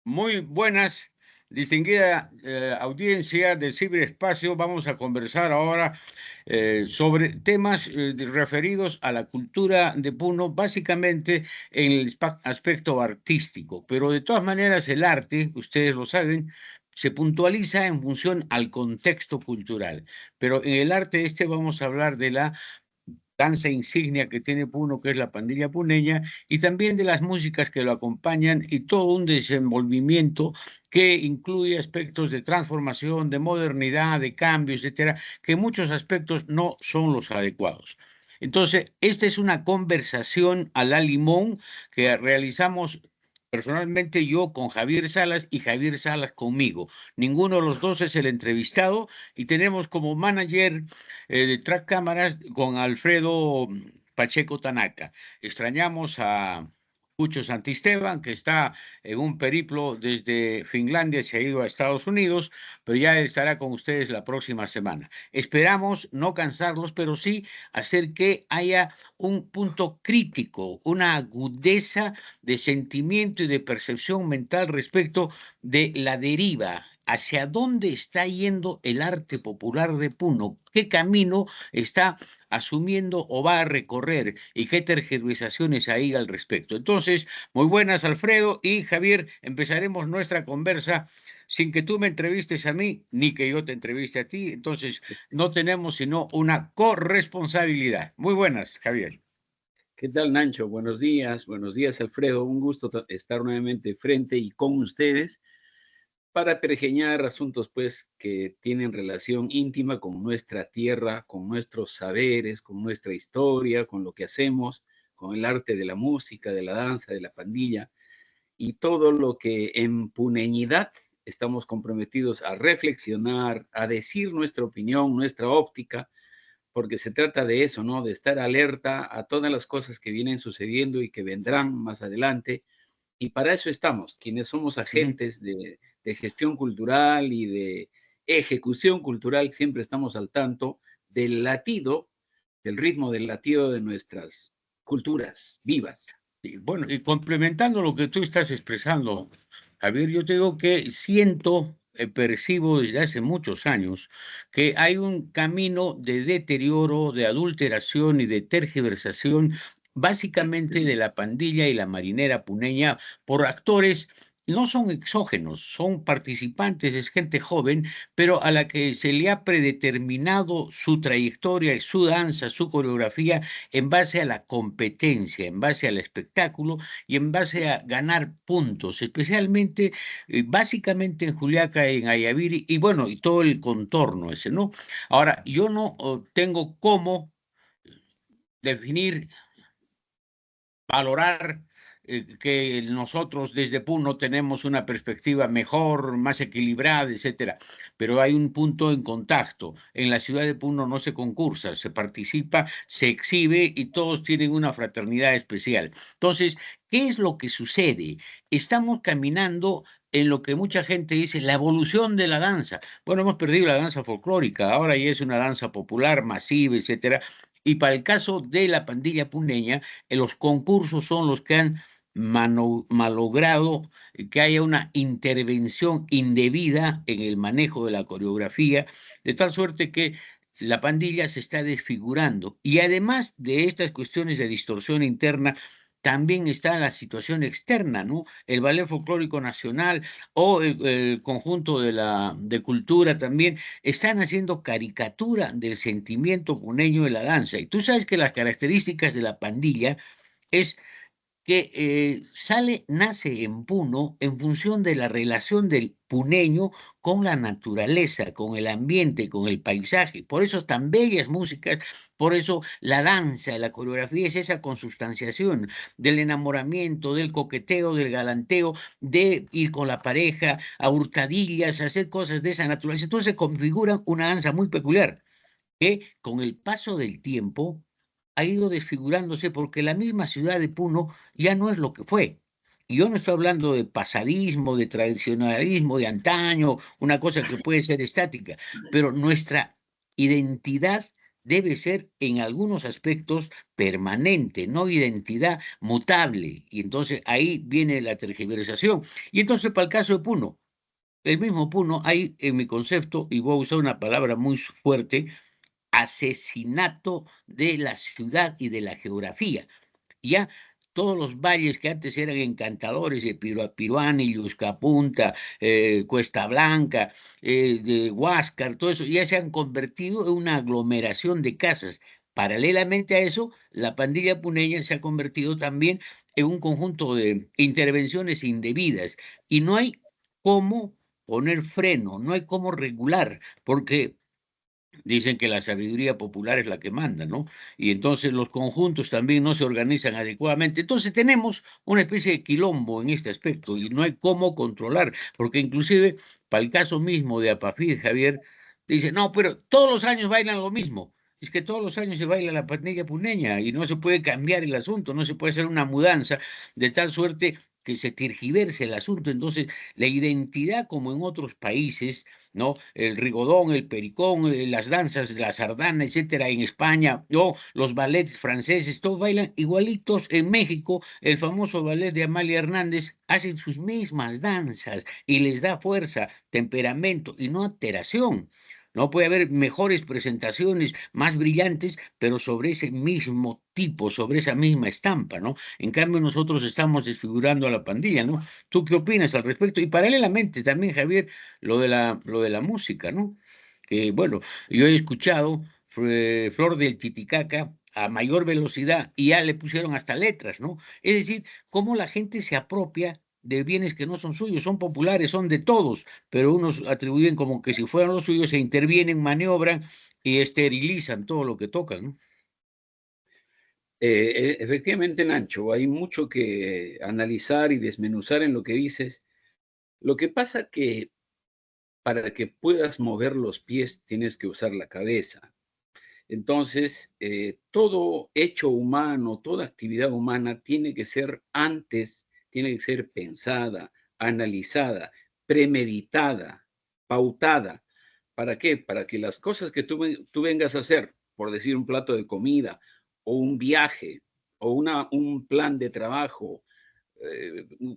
Muy buenas, distinguida audiencia del ciberespacio. Vamos a conversar ahora sobre temas referidos a la cultura de Puno, básicamente en el aspecto artístico. Pero de todas maneras, el arte, ustedes lo saben, se puntualiza en función al contexto cultural. Pero en el arte vamos a hablar de la danza insignia que tiene Puno, que es la pandilla puneña, y también de las músicas que lo acompañan y todo un desenvolvimiento que incluye aspectos de transformación, de modernidad, de cambio, etcétera, que en muchos aspectos no son los adecuados. Entonces, esta es una conversación a la limón que realizamos personalmente yo con Javier Salas y Javier Salas conmigo. Ninguno de los dos es el entrevistado y tenemos como manager de Track Cámaras con Alfredo Pacheco Tanaka. Extrañamos a Pucho Santisteban, que está en un periplo desde Finlandia, se ha ido a Estados Unidos, pero ya estará con ustedes la próxima semana. Esperamos no cansarlos, pero sí hacer que haya un punto crítico, una agudeza de sentimiento y de percepción mental respecto de la deriva. ¿Hacia dónde está yendo el arte popular de Puno? ¿Qué camino está asumiendo o va a recorrer? ¿Y qué tergiversaciones hay al respecto? Entonces, muy buenas, Alfredo y Javier. Empezaremos nuestra conversa sin que tú me entrevistes a mí, ni que yo te entreviste a ti. Entonces, no tenemos sino una corresponsabilidad. Muy buenas, Javier. ¿Qué tal, Nacho? Buenos días, Alfredo. Un gusto estar nuevamente frente y con ustedes para pergeñar asuntos, pues, que tienen relación íntima con nuestra tierra, con nuestros saberes, con nuestra historia, con lo que hacemos, con el arte de la música, de la danza, de la pandilla y todo lo que en puneñidad estamos comprometidos a reflexionar, a decir nuestra opinión, nuestra óptica, porque se trata de eso, ¿no? De estar alerta a todas las cosas que vienen sucediendo y que vendrán más adelante. Y para eso estamos, quienes somos Ujú. agentes de gestión cultural y de ejecución cultural, siempre estamos al tanto del latido, del ritmo del latido de nuestras culturas vivas. Y bueno, y complementando lo que tú estás expresando, Javier, yo te digo que siento, percibo desde hace muchos años que hay un camino de deterioro, de adulteración y de tergiversación, básicamente de la pandilla y la marinera puneña por actores. No son exógenos, son participantes, es gente joven, pero a la que se le ha predeterminado su trayectoria, su danza, su coreografía en base a la competencia, en base al espectáculo y en base a ganar puntos, especialmente, básicamente en Juliaca, en Ayaviri, y bueno, y todo el contorno ese, ¿no? Ahora, yo no tengo cómo definir, valorar que nosotros desde Puno tenemos una perspectiva mejor, más equilibrada, etcétera. Pero hay un punto en contacto. En la ciudad de Puno no se concursa, se participa, se exhibe y todos tienen una fraternidad especial. Entonces, ¿qué es lo que sucede? Estamos caminando en lo que mucha gente dice, la evolución de la danza. Bueno, hemos perdido la danza folclórica, ahora ya es una danza popular, masiva, etcétera. Y para el caso de la pandilla puneña, los concursos son los que han malogrado que haya una intervención indebida en el manejo de la coreografía, de tal suerte que la pandilla se está desfigurando. Y además de estas cuestiones de distorsión interna, también está la situación externa, ¿no? El Ballet Folclórico Nacional o el conjunto de cultura también están haciendo caricatura del sentimiento puneño de la danza. Y tú sabes que las características de la pandilla es que nace en Puno en función de la relación del puneño con la naturaleza, con el ambiente, con el paisaje. Por eso tan bellas músicas, por eso la danza, la coreografía es esa consustanciación del enamoramiento, del coqueteo, del galanteo, de ir con la pareja a hurtadillas, a hacer cosas de esa naturaleza. Entonces se configura una danza muy peculiar que con el paso del tiempo ha ido desfigurándose porque la misma ciudad de Puno ya no es lo que fue. Y yo no estoy hablando de pasadismo, de tradicionalismo, de antaño, una cosa que puede ser estática, pero nuestra identidad debe ser en algunos aspectos permanente, no identidad mutable. Y entonces ahí viene la tergiversación. Y entonces para el caso de Puno, el mismo Puno, hay en mi concepto, y voy a usar una palabra muy fuerte, asesinato de la ciudad y de la geografía. Ya todos los valles que antes eran encantadores de Piruani, Yuscapunta, Cuesta Blanca, de Huáscar, todo eso, ya se han convertido en una aglomeración de casas. Paralelamente a eso, la pandilla puneña se ha convertido también en un conjunto de intervenciones indebidas y no hay cómo poner freno, no hay cómo regular, porque dicen que la sabiduría popular es la que manda, ¿no? Y entonces los conjuntos también no se organizan adecuadamente. Entonces tenemos una especie de quilombo en este aspecto y no hay cómo controlar, porque inclusive para el caso mismo de Apafid, Javier, dice, no, pero todos los años bailan lo mismo. Es que todos los años se baila la pandilla puneña y no se puede cambiar el asunto, no se puede hacer una mudanza de tal suerte que se tergiverse el asunto. Entonces, la identidad, como en otros países, ¿no? El rigodón, el pericón, las danzas, la sardana, etcétera, en España, o los ballets franceses, todos bailan igualitos en México. El famoso ballet de Amalia Hernández hacen sus mismas danzas y les da fuerza, temperamento y no alteración. No puede haber mejores presentaciones, más brillantes, pero sobre ese mismo tipo, sobre esa misma estampa, ¿no? En cambio, nosotros estamos desfigurando a la pandilla, ¿no? ¿Tú qué opinas al respecto? Y paralelamente también, Javier, lo de la música, ¿no? Que bueno, yo he escuchado Flor del Titicaca a mayor velocidad y ya le pusieron hasta letras, ¿no? Es decir, cómo la gente se apropia de bienes que no son suyos, son populares, son de todos, pero unos atribuyen como que si fueran los suyos, se intervienen, maniobran y esterilizan todo lo que tocan, ¿no? Efectivamente, Nacho, hay mucho que analizar y desmenuzar en lo que dices. Lo que pasa que para que puedas mover los pies tienes que usar la cabeza. Entonces, todo hecho humano, toda actividad humana tiene que ser antes, tiene que ser pensada, analizada, premeditada, pautada. ¿Para qué? Para que las cosas que tú vengas a hacer, por decir un plato de comida o un viaje o un plan de trabajo,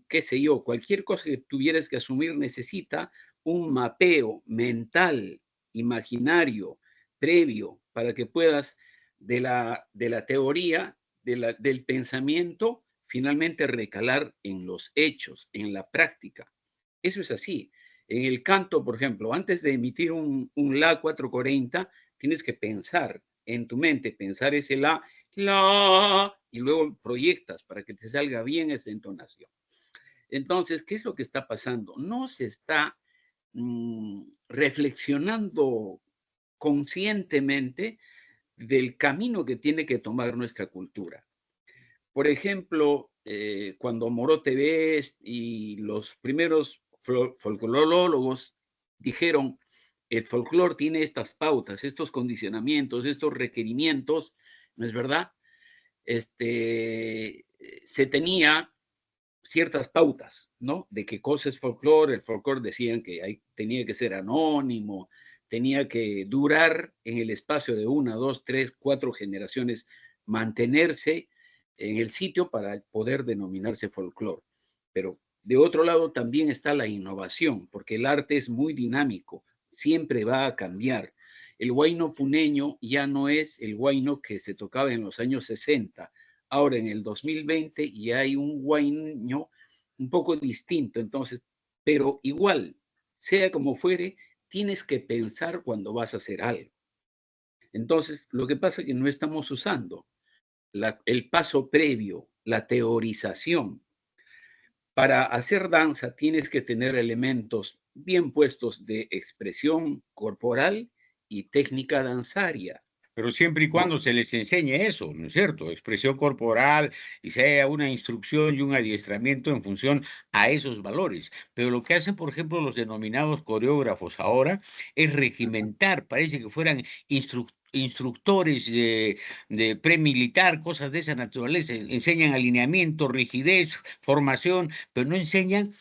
qué sé yo, cualquier cosa que tuvieras que asumir necesita un mapeo mental, imaginario, previo, para que puedas de la teoría, del pensamiento, finalmente recalar en los hechos, en la práctica. Eso es así. En el canto, por ejemplo, antes de emitir un La 440, tienes que pensar en tu mente, pensar ese la, y luego proyectas para que te salga bien esa entonación. Entonces, ¿qué es lo que está pasando? No se está reflexionando conscientemente del camino que tiene que tomar nuestra cultura. Por ejemplo, cuando Morote Best y los primeros folclorólogos dijeron, el folclore tiene estas pautas, estos condicionamientos, estos requerimientos, ¿no es verdad? Se tenía ciertas pautas, ¿no? De qué cosa es folclore. El folclore decían que tenía que ser anónimo, tenía que durar en el espacio de 1, 2, 3, 4 generaciones, mantenerse en el sitio para poder denominarse folclore. Pero de otro lado también está la innovación, porque el arte es muy dinámico, siempre va a cambiar. El huayno puneño ya no es el huayno que se tocaba en los años 60. Ahora en el 2020 ya hay un huayno un poco distinto, entonces, pero igual, sea como fuere, tienes que pensar cuando vas a hacer algo. Entonces, lo que pasa es que no estamos usando el paso previo, la teorización. Para hacer danza tienes que tener elementos bien puestos de expresión corporal y técnica danzaria, Pero siempre y ¿no? cuando se les enseñe eso, ¿no es cierto? Expresión corporal y sea una instrucción y un adiestramiento en función a esos valores. Pero lo que hacen, por ejemplo, los denominados coreógrafos ahora es regimentar, parece que fueran instructores de premilitar, cosas de esa naturaleza. Enseñan alineamiento, rigidez, formación, pero no enseñan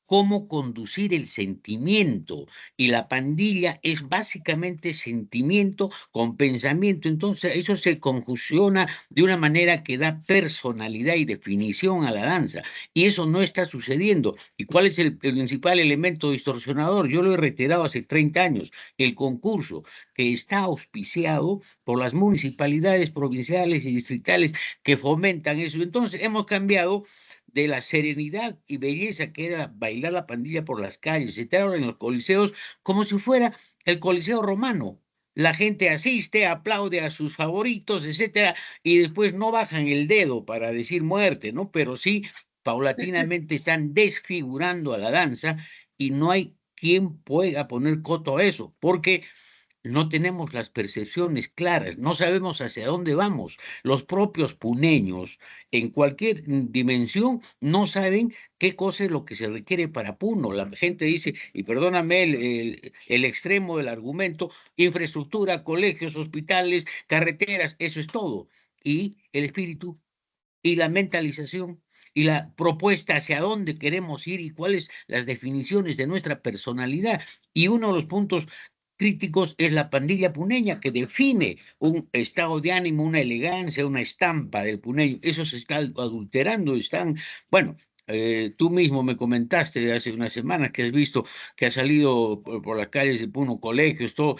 cómo conducir el sentimiento. Y la pandilla es básicamente sentimiento con pensamiento. Entonces, eso se conjunciona de una manera que da personalidad y definición a la danza. Y eso no está sucediendo. ¿Y cuál es el principal elemento distorsionador? Yo lo he reiterado hace 30 años. El concurso, que está auspiciado por las municipalidades provinciales y distritales que fomentan eso. Entonces, hemos cambiado de la serenidad y belleza que era bailar la pandilla por las calles, estar en los coliseos como si fuera el coliseo romano. La gente asiste, aplaude a sus favoritos, etcétera, y después no bajan el dedo para decir muerte, ¿no? Pero sí, paulatinamente están desfigurando a la danza y no hay quien pueda poner coto a eso, porque no tenemos las percepciones claras, no sabemos hacia dónde vamos. Los propios puneños, en cualquier dimensión, no saben qué cosa es lo que se requiere para Puno. La gente dice, y perdóname el extremo del argumento, infraestructura, colegios, hospitales, carreteras, eso es todo. Y el espíritu y la mentalización y la propuesta hacia dónde queremos ir y cuáles las definiciones de nuestra personalidad. Y uno de los puntos críticos es la pandilla puneña, que define un estado de ánimo, una elegancia, una estampa del puneño. Eso se está adulterando, están, bueno, tú mismo me comentaste hace unas semanas que has visto que ha salido por las calles de Puno, colegios, todo,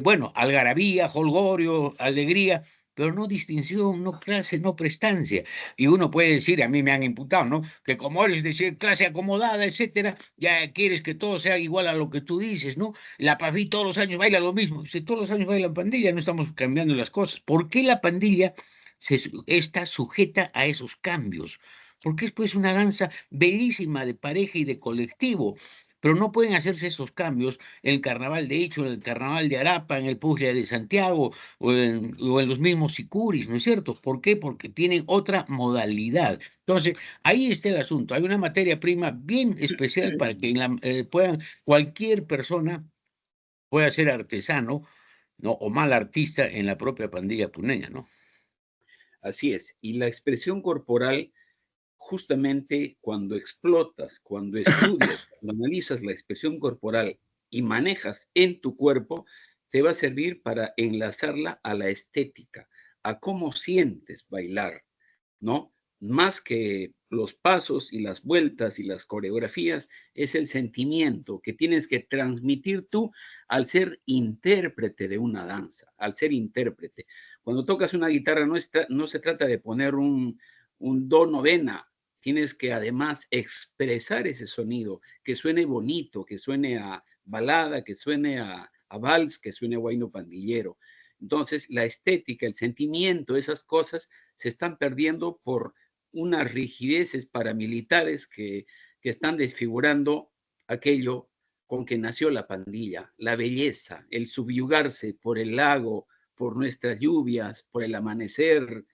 bueno, algarabía, jolgorio, alegría, pero no distinción, no clase, no prestancia. Y uno puede decir, a mí me han imputado, ¿no? Que como eres de clase acomodada, etcétera, ya quieres que todo sea igual a lo que tú dices, ¿no? La PAFI todos los años baila lo mismo. Si todos los años bailan pandilla, no estamos cambiando las cosas. ¿Por qué la pandilla está sujeta a esos cambios? Porque es pues una danza bellísima de pareja y de colectivo, pero no pueden hacerse esos cambios en el carnaval de Hecho, en el carnaval de Arapa, en el Puzzle de Santiago o en los mismos sicuris, ¿no es cierto? ¿Por qué? Porque tienen otra modalidad. Entonces, ahí está el asunto. Hay una materia prima bien especial para que puedan, cualquier persona pueda ser artesano, ¿no? O mal artista en la propia pandilla puneña, ¿no? Así es. Y la expresión corporal, justamente cuando explotas, cuando estudias, cuando analizas la expresión corporal y manejas en tu cuerpo, te va a servir para enlazarla a la estética, a cómo sientes bailar, ¿no? Más que los pasos y las vueltas y las coreografías, es el sentimiento que tienes que transmitir tú al ser intérprete de una danza, al ser intérprete. Cuando tocas una guitarra no se trata de poner un do novena, tienes que además expresar ese sonido, que suene bonito, que suene a balada, que suene a vals, que suene a guayno pandillero. Entonces, la estética, el sentimiento, esas cosas se están perdiendo por unas rigideces paramilitares que están desfigurando aquello con que nació la pandilla, la belleza, el subyugarse por el lago, por nuestras lluvias, por el amanecer,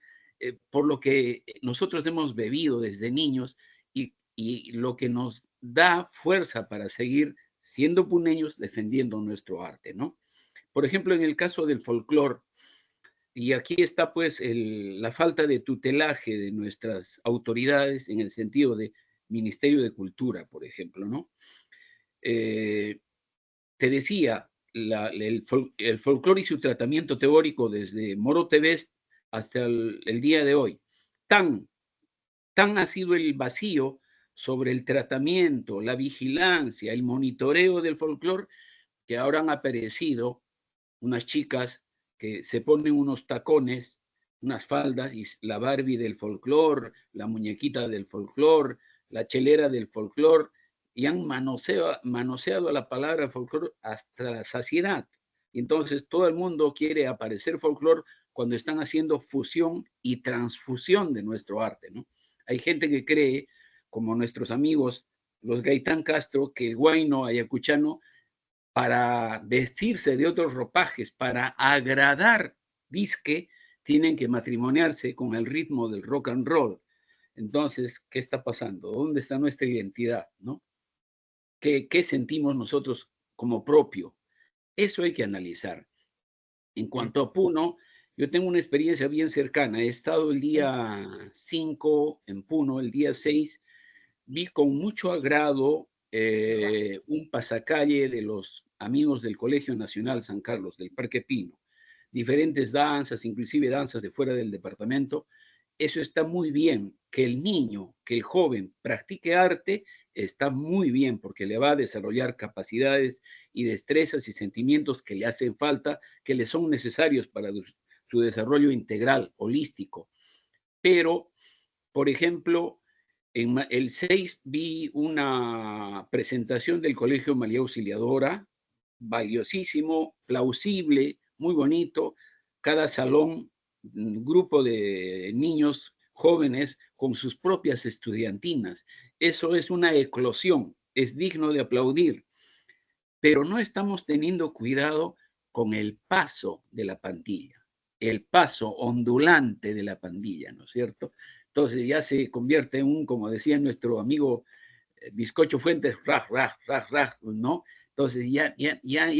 por lo que nosotros hemos bebido desde niños y lo que nos da fuerza para seguir siendo puneños defendiendo nuestro arte, ¿no? Por ejemplo, en el caso del folclore, y aquí está pues la falta de tutelaje de nuestras autoridades en el sentido de Ministerio de Cultura, por ejemplo, ¿no? Eh, te decía, el folclore y su tratamiento teórico desde Moro TV hasta el día de hoy. Tan, tan ha sido el vacío sobre el tratamiento, la vigilancia, el monitoreo del folclore, que ahora han aparecido unas chicas que se ponen unos tacones, unas faldas, y la Barbie del folclore, la muñequita del folclore, la chelera del folclore, y han manoseado la palabra folclore hasta la saciedad. Y entonces todo el mundo quiere aparecer folclore cuando están haciendo fusión y transfusión de nuestro arte, ¿no? Hay gente que cree, como nuestros amigos, los Gaitán Castro, que el guayno ayacuchano para vestirse de otros ropajes, para agradar, disque, tienen que matrimoniarse con el ritmo del rock and roll. Entonces, ¿qué está pasando? ¿Dónde está nuestra identidad? ¿No? ¿Qué sentimos nosotros como propio? Eso hay que analizar. En cuanto a Puno, yo tengo una experiencia bien cercana. He estado el día 5 en Puno, el día 6 vi con mucho agrado un pasacalle de los amigos del Colegio Nacional San Carlos, del Parque Pino, diferentes danzas, inclusive danzas de fuera del departamento. Eso está muy bien, que el niño, que el joven practique arte, está muy bien porque le va a desarrollar capacidades y destrezas y sentimientos que le hacen falta, que le son necesarios para su desarrollo integral, holístico. Pero, por ejemplo, en el 6 vi una presentación del Colegio María Auxiliadora, valiosísimo, plausible, muy bonito. Cada salón, un grupo de niños jóvenes con sus propias estudiantinas. Eso es una eclosión, es digno de aplaudir, pero no estamos teniendo cuidado con el paso de la pandilla, el paso ondulante de la pandilla, ¿no es cierto? Entonces ya se convierte en un, como decía nuestro amigo Bizcocho Fuentes, raj, raj, raj, raj, ¿no? Entonces ya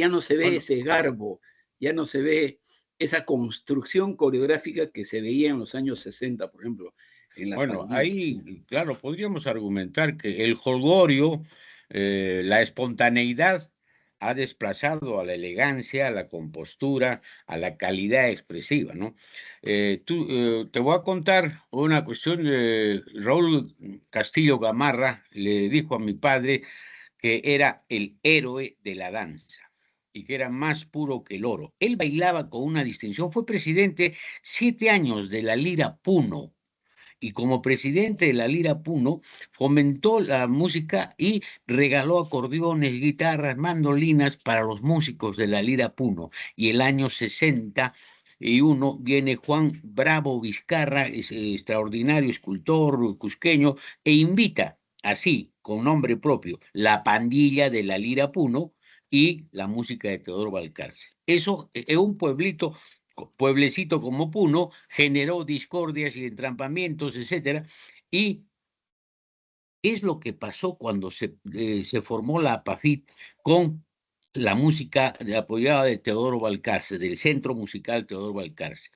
no se ve Bueno, ese garbo, ya no se ve esa construcción coreográfica que se veía en los años 60, por ejemplo, en la bueno, pandilla. ahí, claro, podríamos argumentar que el jolgorio, la espontaneidad ha desplazado a la elegancia, a la compostura, a la calidad expresiva, ¿no? Te voy a contar una cuestión de Raúl Castillo Gamarra, le dijo a mi padre que era el héroe de la danza y que era más puro que el oro. Él bailaba con una distinción, fue presidente 7 años de la Lira Puno y como presidente de la Lira Puno fomentó la música y regaló acordeones, guitarras, mandolinas para los músicos de la Lira Puno. Y el año 61 viene Juan Bravo Vizcarra, extraordinario escultor cusqueño, e invita así, con nombre propio, la pandilla de la Lira Puno y la música de Teodoro Valcárcel. Eso es un pueblecito como Puno generó discordias y entrampamientos, etcétera, y es lo que pasó cuando se formó la APAFIT con la música apoyada de Teodoro Valcárcel, del Centro Musical Teodoro Valcárcel.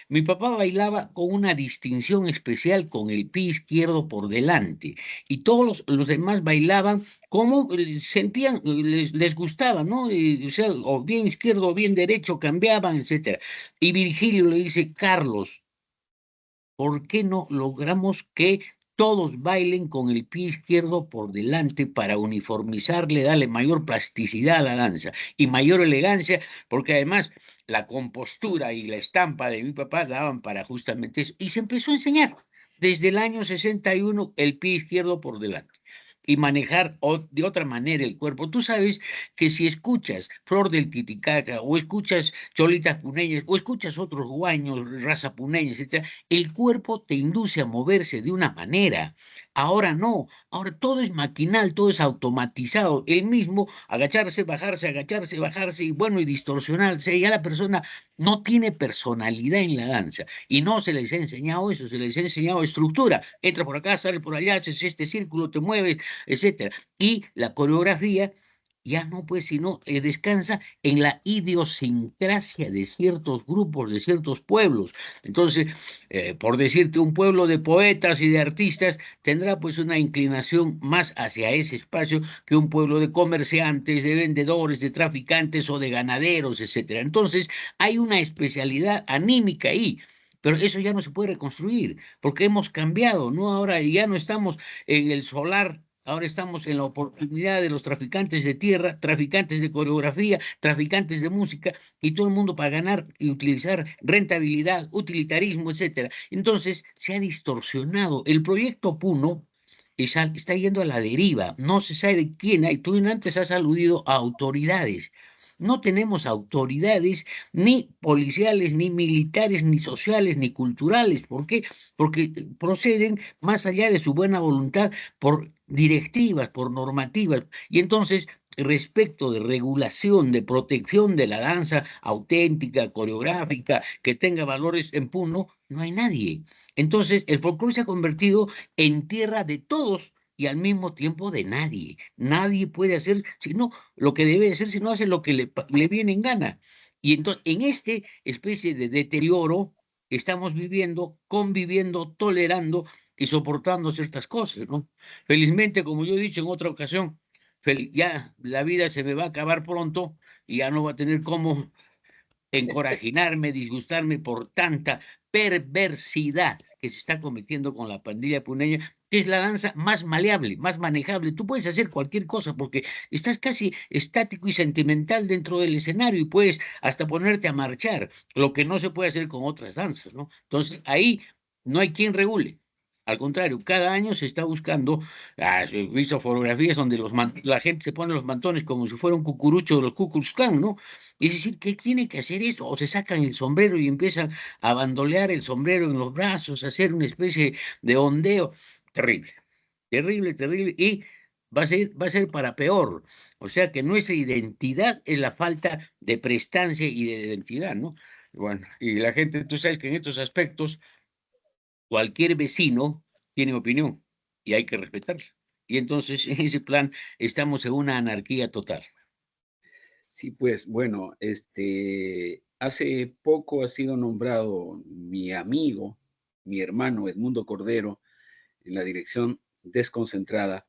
Mi papá bailaba con una distinción especial con el pie izquierdo por delante y todos los demás bailaban como sentían, les gustaba, ¿no? O sea, o bien izquierdo o bien derecho, cambiaban, etcétera. Y Virgilio le dice, Carlos, ¿por qué no logramos que todos bailen con el pie izquierdo por delante para uniformizarle, darle mayor plasticidad a la danza y mayor elegancia? Porque además la compostura y la estampa de mi papá daban para justamente eso. Y se empezó a enseñar desde el año 61 el pie izquierdo por delante y manejar de otra manera el cuerpo. Tú sabes que si escuchas Flor del Titicaca o escuchas Cholitas Puneñas o escuchas otros guaños, raza puneña, etcétera, el cuerpo te induce a moverse de una manera. Ahora no, ahora todo es maquinal, todo es automatizado. El mismo agacharse, bajarse y bueno, y distorsionarse. Ya la persona no tiene personalidad en la danza y no se les ha enseñado eso, se les ha enseñado estructura. Entra por acá, sale por allá, haces este círculo, te mueves, etcétera. Y la coreografía ya no, pues, sino descansa en la idiosincrasia de ciertos grupos, de ciertos pueblos. Entonces, por decirte, un pueblo de poetas y de artistas tendrá pues una inclinación más hacia ese espacio que un pueblo de comerciantes, de vendedores, de traficantes o de ganaderos, etcétera. Entonces, hay una especialidad anímica ahí. Pero eso ya no se puede reconstruir, porque hemos cambiado, ¿no? Ahora ya no estamos en el solar. Ahora estamos en la oportunidad de los traficantes de tierra, traficantes de coreografía, traficantes de música y todo el mundo para ganar y utilizar rentabilidad, utilitarismo, etcétera. Entonces se ha distorsionado. El proyecto Puno está yendo a la deriva. No se sabe quién hay. Tú antes has aludido a autoridades. No tenemos autoridades ni policiales, ni militares, ni sociales, ni culturales. ¿Por qué? Porque proceden más allá de su buena voluntad por directivas, por normativas. Y entonces, respecto de regulación, de protección de la danza auténtica, coreográfica, que tenga valores en Puno, no hay nadie. Entonces, el folclore se ha convertido en tierra de todos y al mismo tiempo de nadie. Nadie puede hacer sino lo que debe hacer, si no hace lo que le viene en gana. Y entonces, en este especie de deterioro, estamos viviendo, conviviendo, tolerando y soportando ciertas cosas, ¿no? Felizmente, como yo he dicho en otra ocasión, ya la vida se me va a acabar pronto y ya no va a tener cómo encorajinarme, disgustarme por tanta perversidad que se está cometiendo con la pandilla puneña, que es la danza más maleable, más manejable. Tú puedes hacer cualquier cosa porque estás casi estático y sentimental dentro del escenario y puedes hasta ponerte a marchar, lo que no se puede hacer con otras danzas, ¿no? Entonces, ahí no hay quien regule. Al contrario, cada año se está buscando, he visto fotografías donde la gente se pone los mantones como si fuera un cucurucho de los Ku Klux Klan, ¿no? Es decir, ¿qué tiene que hacer eso? O se sacan el sombrero y empiezan a bandolear el sombrero en los brazos, a hacer una especie de ondeo. Terrible, terrible, terrible. Y va a ser para peor. O sea que nuestra identidad es la falta de prestancia y de identidad, ¿no? Bueno, y la gente, tú sabes que en estos aspectos cualquier vecino tiene opinión y hay que respetarla. Y entonces en ese plan estamos en una anarquía total. Sí, pues bueno, hace poco ha sido nombrado mi amigo, mi hermano Edmundo Cordero, en la dirección desconcentrada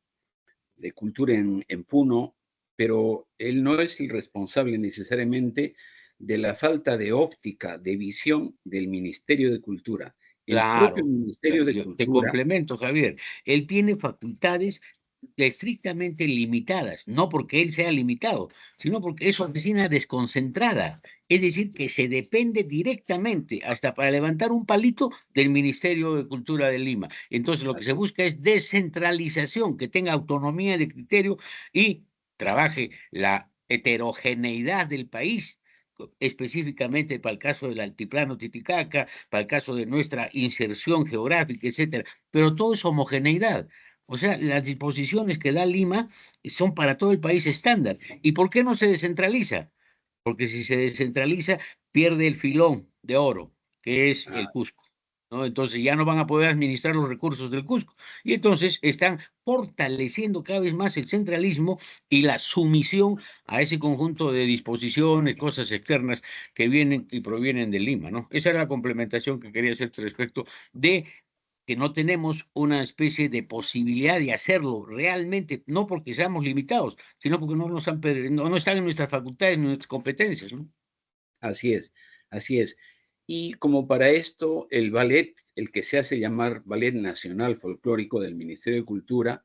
de cultura en Puno, pero él no es el responsable necesariamente de la falta de óptica, de visión del Ministerio de Cultura. El propio Claro, Ministerio de yo te Cultura, complemento, Javier. Él tiene facultades estrictamente limitadas, no porque él sea limitado, sino porque es oficina desconcentrada. Es decir, que se depende directamente, hasta para levantar un palito, del Ministerio de Cultura de Lima. Entonces, lo que se así, busca es descentralización, que tenga autonomía de criterio y trabaje la heterogeneidad del país, específicamente para el caso del altiplano Titicaca, para el caso de nuestra inserción geográfica, etcétera, pero todo es homogeneidad. O sea, las disposiciones que da Lima son para todo el país estándar. ¿Y por qué no se descentraliza? Porque si se descentraliza, pierde el filón de oro, que es el ah, Cusco, ¿no? Entonces ya no van a poder administrar los recursos del Cusco. Y entonces están fortaleciendo cada vez más el centralismo y la sumisión a ese conjunto de disposiciones, cosas externas que vienen y provienen de Lima, ¿no? Esa era la complementación que quería hacer respecto de que no tenemos una especie de posibilidad de hacerlo realmente, no porque seamos limitados, sino porque no están en nuestras facultades, en nuestras competencias, ¿no? así es, así es. Y como para esto, el ballet, el que se hace llamar Ballet Nacional Folclórico del Ministerio de Cultura,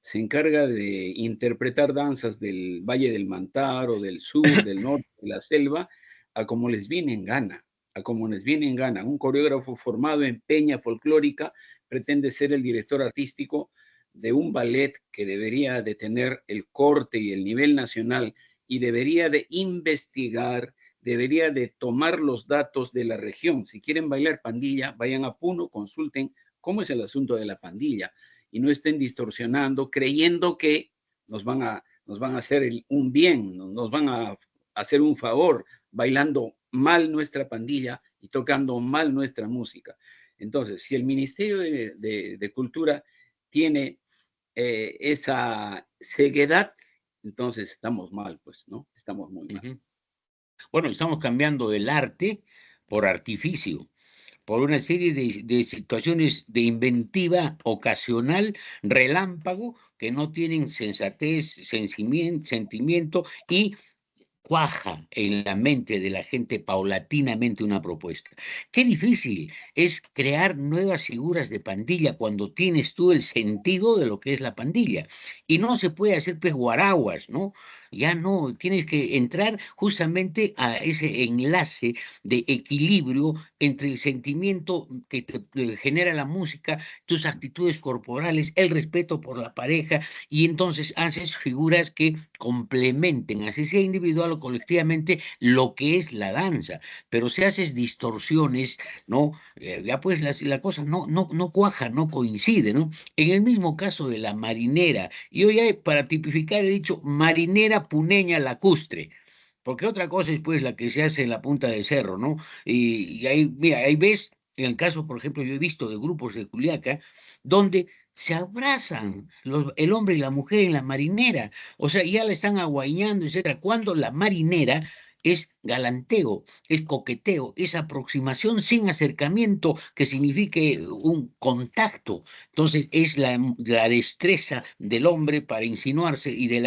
se encarga de interpretar danzas del Valle del Mantaro, del sur, del norte, de la selva, a como les viene en gana, a como les viene en gana. Un coreógrafo formado en peña folclórica pretende ser el director artístico de un ballet que debería de tener el corte y el nivel nacional y debería de investigar, debería de tomar los datos de la región. Si quieren bailar pandilla, vayan a Puno, consulten cómo es el asunto de la pandilla y no estén distorsionando, creyendo que nos van a hacer un bien, nos van a hacer un favor bailando mal nuestra pandilla y tocando mal nuestra música. Entonces, si el Ministerio de Cultura tiene esa ceguedad, entonces estamos mal, pues, ¿no? Estamos muy mal. Ujú. Bueno, estamos cambiando el arte por artificio, por una serie de situaciones de inventiva ocasional, relámpago, que no tienen sensatez, sentimiento y cuaja en la mente de la gente paulatinamente una propuesta. Qué difícil es crear nuevas figuras de pandilla cuando tienes tú el sentido de lo que es la pandilla. Y no se puede hacer pues guaraguas, ¿no? Ya no, tienes que entrar justamente a ese enlace de equilibrio entre el sentimiento que te genera la música, tus actitudes corporales, el respeto por la pareja, y entonces haces figuras que complementen, así sea individual o colectivamente, lo que es la danza. Pero si haces distorsiones, ¿no? Ya pues la cosa no cuaja, no coincide, ¿no? En el mismo caso de la marinera, yo ya para tipificar he dicho marinera puneña lacustre. Porque otra cosa es pues la que se hace en la punta del cerro, ¿no? Y ahí, mira, ahí ves, en el caso, por ejemplo, yo he visto de grupos de Juliaca, donde se abrazan el hombre y la mujer en la marinera, o sea, ya la están aguañando, etcétera, cuando la marinera es galanteo, es coqueteo, es aproximación sin acercamiento que signifique un contacto. Entonces es la destreza del hombre para insinuarse y de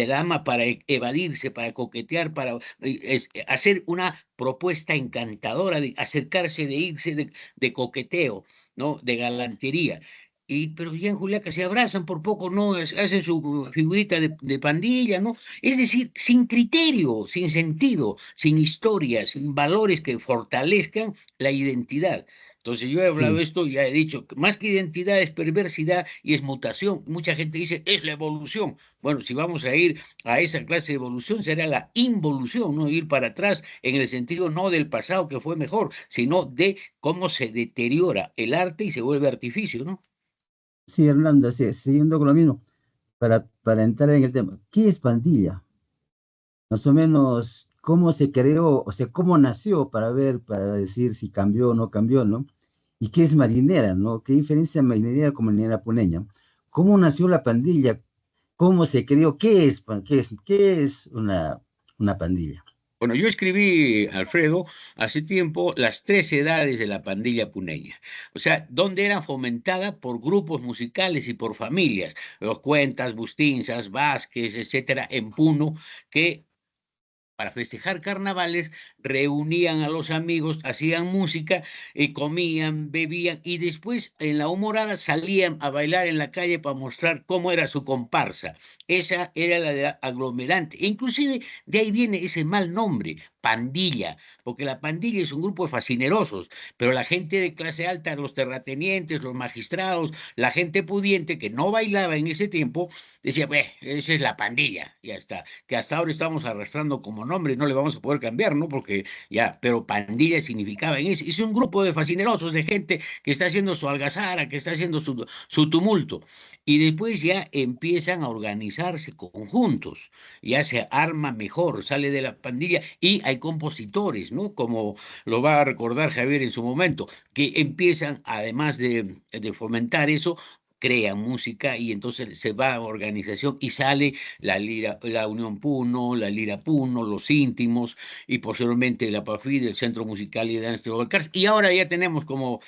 la ama para evadirse, para coquetear, para hacer una propuesta encantadora de acercarse, de irse, de coqueteo, ¿no? De galantería. Pero ya en Juliaca se abrazan por poco, ¿no? Hacen su figurita de pandilla, ¿no? Es decir, sin criterio, sin sentido, sin historia, sin valores que fortalezcan la identidad. Entonces yo he hablado de Sí, esto y ya he dicho, más que identidad es perversidad y es mutación. Mucha gente dice, es la evolución. Bueno, si vamos a ir a esa clase de evolución, será la involución, no ir para atrás en el sentido no del pasado que fue mejor, sino de cómo se deteriora el arte y se vuelve artificio, ¿no? sí, Hernando, sí, siguiendo con lo mismo, para entrar en el tema, ¿qué es pandilla? Más o menos, ¿cómo se creó, o sea, cómo nació para ver, para decir si cambió o no cambió, ¿no? ¿Y qué es marinera, no? ¿Qué diferencia marinera con marinera puneña? ¿Cómo nació la pandilla? ¿Cómo se creó? ¿Qué es una pandilla? Bueno, yo escribí, Alfredo, hace tiempo las tres edades de la pandilla puneña. O sea, donde era fomentada por grupos musicales y por familias, los Cuentas, Bustinzas, Vázquez, etcétera, en Puno, que para festejar carnavales, reunían a los amigos, hacían música, comían, bebían y después en la humorada salían a bailar en la calle para mostrar cómo era su comparsa. Esa era la de aglomerante. Inclusive de ahí viene ese mal nombre, pandilla, porque la pandilla es un grupo de fascinerosos, pero la gente de clase alta, los terratenientes, los magistrados, la gente pudiente que no bailaba en ese tiempo, decía, esa es la pandilla, ya está, que hasta ahora estamos arrastrando como nombre, no le vamos a poder cambiar, ¿no? Porque ya, pero pandilla significaba en ese, es un grupo de fascinerosos, de gente que está haciendo su algazara, que está haciendo su tumulto, y después ya empiezan a organizarse conjuntos, ya se arma mejor, sale de la pandilla, y hay compositores, ¿no? Como lo va a recordar Javier en su momento, que empiezan, además de fomentar eso, crean música y entonces se va a organización y sale la Lira, la Unión Puno, la Lira Puno, los íntimos y posteriormente la PAFID, el Centro Musical y de Danza de Valcárcel. Y ahora ya tenemos como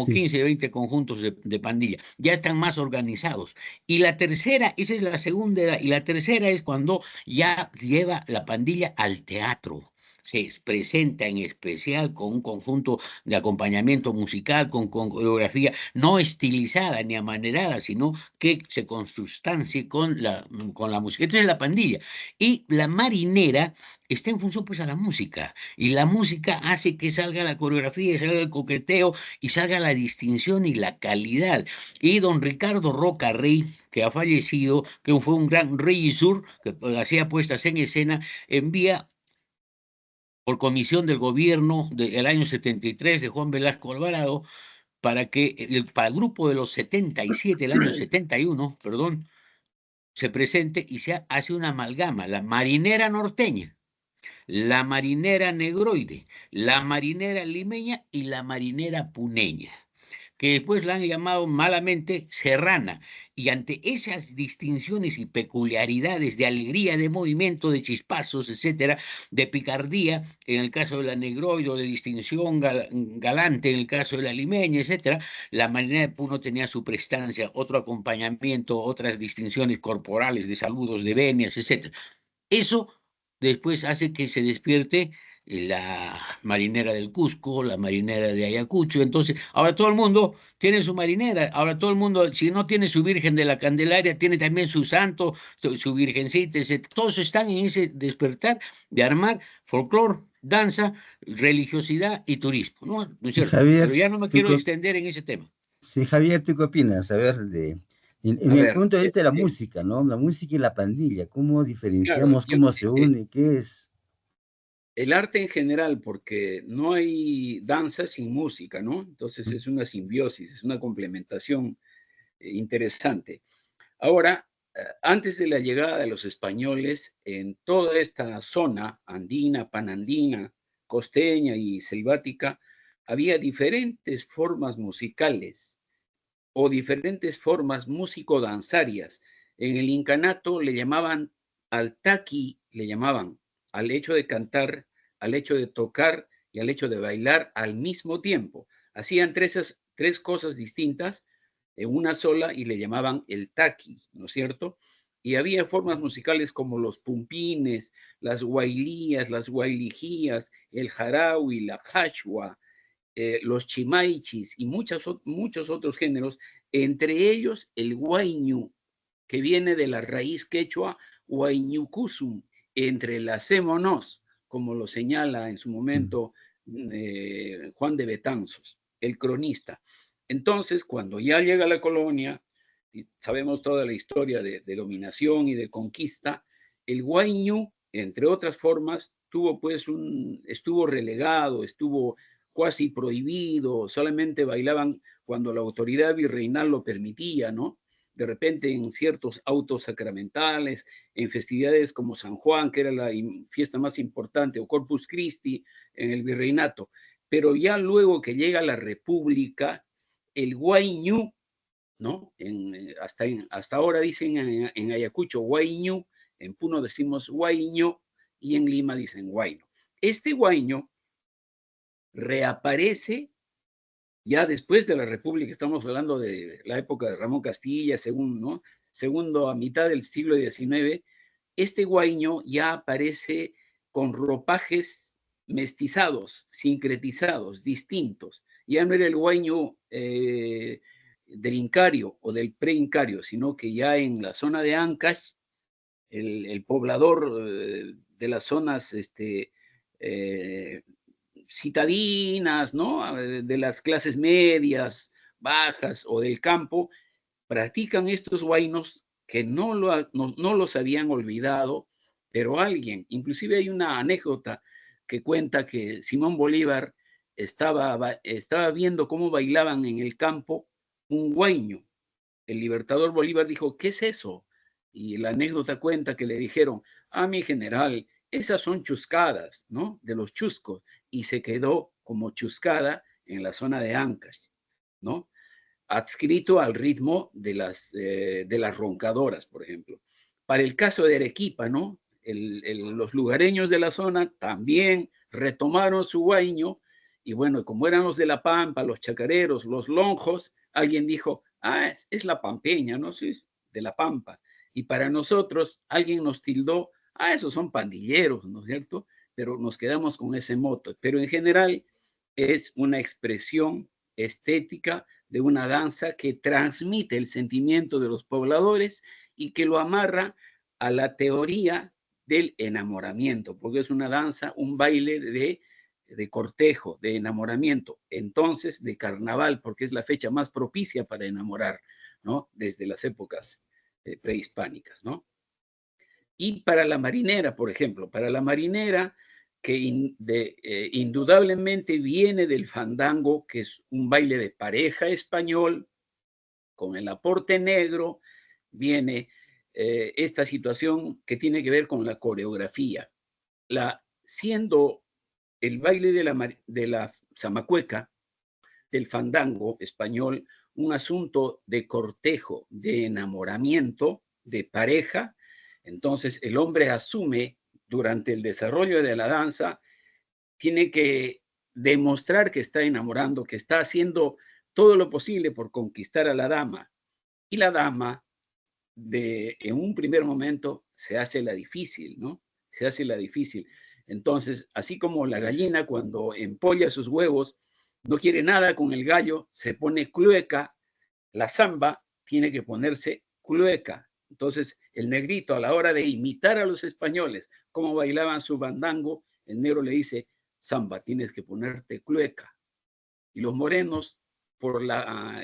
Sí, 15, 20 conjuntos de pandilla, ya están más organizados. Y la tercera, esa es la segunda edad, y la tercera es cuando ya lleva la pandilla al teatro. Se presenta en especial con un conjunto de acompañamiento musical, con coreografía no estilizada ni amanerada, sino que se consustancie con la música. Entonces la pandilla. Y la marinera está en función pues a la música. Y la música hace que salga la coreografía, salga el coqueteo y salga la distinción y la calidad. Y don Ricardo Roca Rey, que ha fallecido, que fue un gran regisseur, que hacía puestas en escena, envía por comisión del gobierno del año 73 de Juan Velasco Alvarado, para el grupo de los 77, el año 71, perdón, se presente y se hace una amalgama, la marinera norteña, la marinera negroide, la marinera limeña y la marinera puneña, que después la han llamado malamente serrana, y ante esas distinciones y peculiaridades de alegría, de movimiento, de chispazos, etcétera, de picardía, en el caso de la negroide, de distinción galante, en el caso de la limeña, etcétera, la marinera de Puno tenía su prestancia, otro acompañamiento, otras distinciones corporales, de saludos, de venias, etcétera. Eso después hace que se despierte la marinera del Cusco, la marinera de Ayacucho. Entonces, ahora todo el mundo tiene su marinera. Ahora todo el mundo, si no tiene su Virgen de la Candelaria, tiene también su santo, su virgencita, etc. Todos están en ese despertar de armar folclore, danza, religiosidad y turismo, ¿no? ¿No es y cierto? Javier, Pero ya no me ¿tú quiero qué, extender en ese tema. sí, Javier, ¿tú qué opinas? A ver, en A el ver, punto de vista de la música, ¿no? La música y la pandilla, ¿cómo claro, diferenciamos, yo cómo se une, qué es? el arte en general, porque no hay danza sin música, ¿no? Entonces es una simbiosis, es una complementación interesante. Ahora, antes de la llegada de los españoles, en toda esta zona andina, panandina, costeña y selvática, había diferentes formas musicales o diferentes formas músico-danzarias. En el incanato le llamaban al taqui, le llamaban al hecho de cantar al hecho de tocar y al hecho de bailar al mismo tiempo. Hacían tres cosas distintas en una sola y le llamaban el taqui, ¿no es cierto? Y había formas musicales como los pumpines, las guailías, las guailijías, el jaraui, la hachua, los chimaichis y muchos otros géneros, entre ellos el huayñu, que viene de la raíz quechua huayñucusum, entrelacémonos, como lo señala en su momento Juan de Betanzos, el cronista. Entonces, cuando ya llega la colonia, y sabemos toda la historia de dominación y de conquista, el huayñu, entre otras formas, estuvo relegado, estuvo cuasi prohibido, solamente bailaban cuando la autoridad virreinal lo permitía, ¿no? De repente en ciertos autos sacramentales, en festividades como San Juan, que era la fiesta más importante, o Corpus Christi en el virreinato. Pero ya luego que llega la República, el huayñu, ¿no? Hasta ahora dicen en Ayacucho huayñu, en Puno decimos huayño y en Lima dicen huayno. Este huayño reaparece ya después de la República, estamos hablando de la época de Ramón Castilla, segundo a mitad del siglo XIX, este huayño ya aparece con ropajes mestizados, sincretizados, distintos. Ya no era el huayño del Incario o del pre-Incario, sino que ya en la zona de Ancash, el poblador de las zonas citadinas, ¿no? De las clases medias, bajas o del campo, practican estos huaynos que no los habían olvidado, pero alguien, inclusive hay una anécdota que cuenta que Simón Bolívar estaba viendo cómo bailaban en el campo un huayno. El libertador Bolívar dijo, ¿qué es eso? Y la anécdota cuenta que le dijeron, mi general, esas son chuscadas, ¿no? De los chuscos. Y se quedó como chuscada en la zona de Ancash, ¿no? Adscrito al ritmo de las roncadoras, por ejemplo. Para el caso de Arequipa, ¿no? Los lugareños de la zona también retomaron su huayño y bueno, como eran los de la Pampa, los chacareros, los lonjos, alguien dijo, es la pampeña, ¿no? Sí, de la Pampa. Y para nosotros, alguien nos tildó, esos son pandilleros, ¿no es cierto? Pero nos quedamos con ese moto. Pero en general es una expresión estética de una danza que transmite el sentimiento de los pobladores y que lo amarra a la teoría del enamoramiento, porque es una danza, un baile de cortejo, de enamoramiento, entonces de carnaval, porque es la fecha más propicia para enamorar, ¿no? Desde las épocas prehispánicas, ¿no? Y para la marinera, por ejemplo, para la marinera, que indudablemente viene del fandango, que es un baile de pareja español, con el aporte negro, viene esta situación que tiene que ver con la coreografía. Siendo el baile de la zamacueca, del fandango español, un asunto de cortejo, de enamoramiento, de pareja, entonces el hombre asume durante el desarrollo de la danza, tiene que demostrar que está enamorando, que está haciendo todo lo posible por conquistar a la dama. Y la dama, en un primer momento, se hace la difícil, ¿no? Se hace la difícil. Entonces, así como la gallina cuando empolla sus huevos, no quiere nada con el gallo, se pone clueca, la zamba tiene que ponerse clueca. Entonces, el negrito a la hora de imitar a los españoles, cómo bailaban su bandango, el negro le dice, zamba, tienes que ponerte clueca. Y los morenos, por la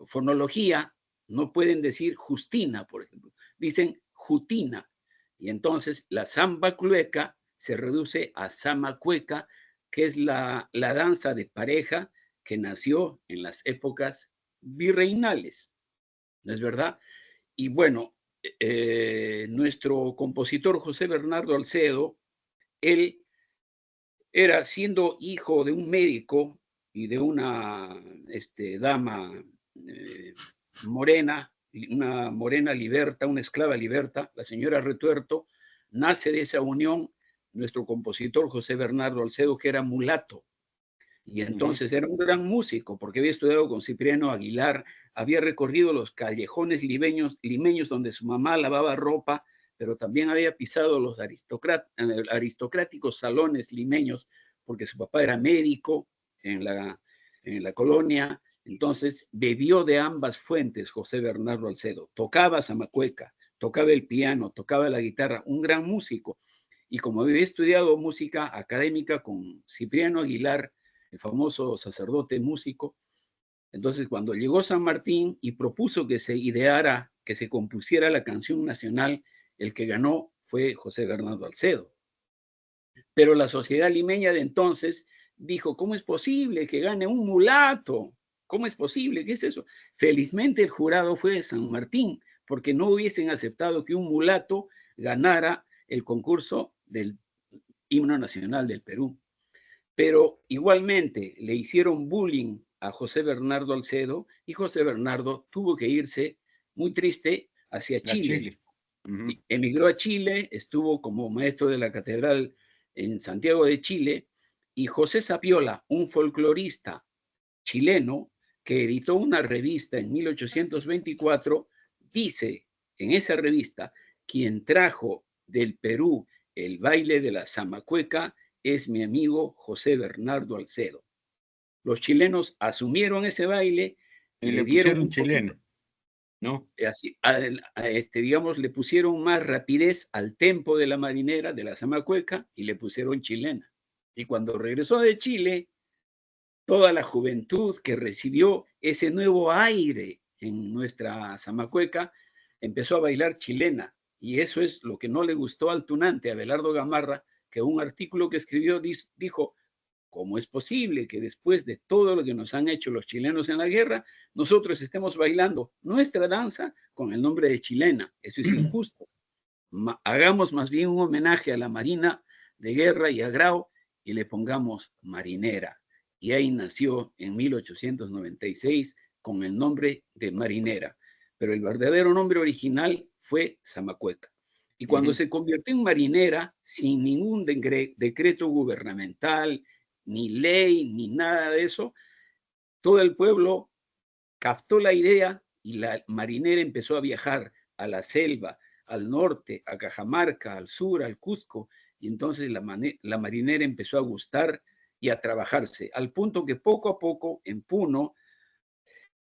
fonología, no pueden decir Justina, por ejemplo. Dicen Jutina. Y entonces la zamba clueca se reduce a zamacueca, que es la danza de pareja que nació en las épocas virreinales. ¿No es verdad? Y bueno, nuestro compositor José Bernardo Alcedo, él era, siendo hijo de un médico y de una dama morena, una morena liberta, una esclava liberta, la señora Retuerto, nace de esa unión, nuestro compositor José Bernardo Alcedo, que era mulato. Y entonces era un gran músico, porque había estudiado con Cipriano Aguilar, había recorrido los callejones limeños donde su mamá lavaba ropa, pero también había pisado los aristocráticos salones limeños, porque su papá era médico en la colonia. Entonces bebió de ambas fuentes José Bernardo Alcedo. Tocaba zamacueca, tocaba el piano, tocaba la guitarra, un gran músico. Y como había estudiado música académica con Cipriano Aguilar, el famoso sacerdote músico, entonces cuando llegó San Martín y propuso que se ideara, que se compusiera la canción nacional, el que ganó fue José Bernardo Alcedo. Pero la sociedad limeña de entonces dijo, ¿cómo es posible que gane un mulato? ¿Cómo es posible? ¿Qué es eso? Felizmente el jurado fue de San Martín, porque no hubiesen aceptado que un mulato ganara el concurso del himno nacional del Perú. Pero igualmente le hicieron bullying a José Bernardo Alcedo y José Bernardo tuvo que irse muy triste hacia Chile. Emigró a Chile, estuvo como maestro de la catedral en Santiago de Chile, y José Sapiola, un folclorista chileno que editó una revista en 1824, dice en esa revista, quien trajo del Perú el baile de la zamacueca es mi amigo José Bernardo Alcedo. Los chilenos asumieron ese baile y le dieron un chileno, ¿no? Así, digamos, le pusieron más rapidez al tempo de la marinera, de la zamacueca, y le pusieron chilena. Y cuando regresó de Chile, toda la juventud que recibió ese nuevo aire en nuestra zamacueca empezó a bailar chilena. Y eso es lo que no le gustó al tunante, a Abelardo Gamarra, que un artículo que escribió dijo, ¿cómo es posible que después de todo lo que nos han hecho los chilenos en la guerra, nosotros estemos bailando nuestra danza con el nombre de chilena? Eso es injusto. Hagamos más bien un homenaje a la Marina de Guerra y a Grau y le pongamos marinera. Y ahí nació en 1896 con el nombre de marinera. Pero el verdadero nombre original fue zamacueca. Y cuando se convirtió en marinera, sin ningún decreto gubernamental, ni ley, ni nada de eso, todo el pueblo captó la idea y la marinera empezó a viajar a la selva, al norte, a Cajamarca, al sur, al Cusco, y entonces la marinera empezó a gustar y a trabajarse, al punto que poco a poco en Puno,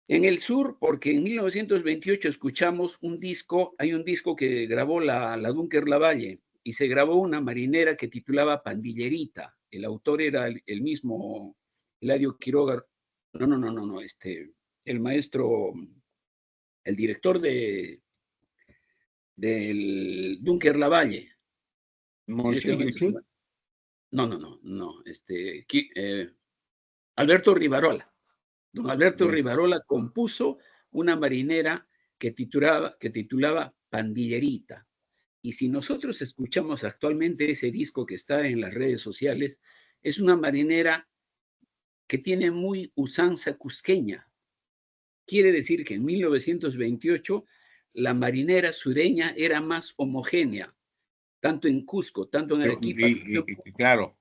en el sur, porque en 1928 escuchamos un disco, hay un disco que grabó la Dunker Lavalle, y se grabó una marinera que titulaba Pandillerita. El autor era el mismo Hilario Quiroga, el maestro, el director del Dunker Lavalle. Alberto Rivarola. Don Alberto Rivarola compuso una marinera que titulaba Pandillerita. Y si nosotros escuchamos actualmente ese disco que está en las redes sociales, es una marinera que tiene muy usanza cusqueña. Quiere decir que en 1928 la marinera sureña era más homogénea, tanto en Cusco, tanto en Arequipa. Claro,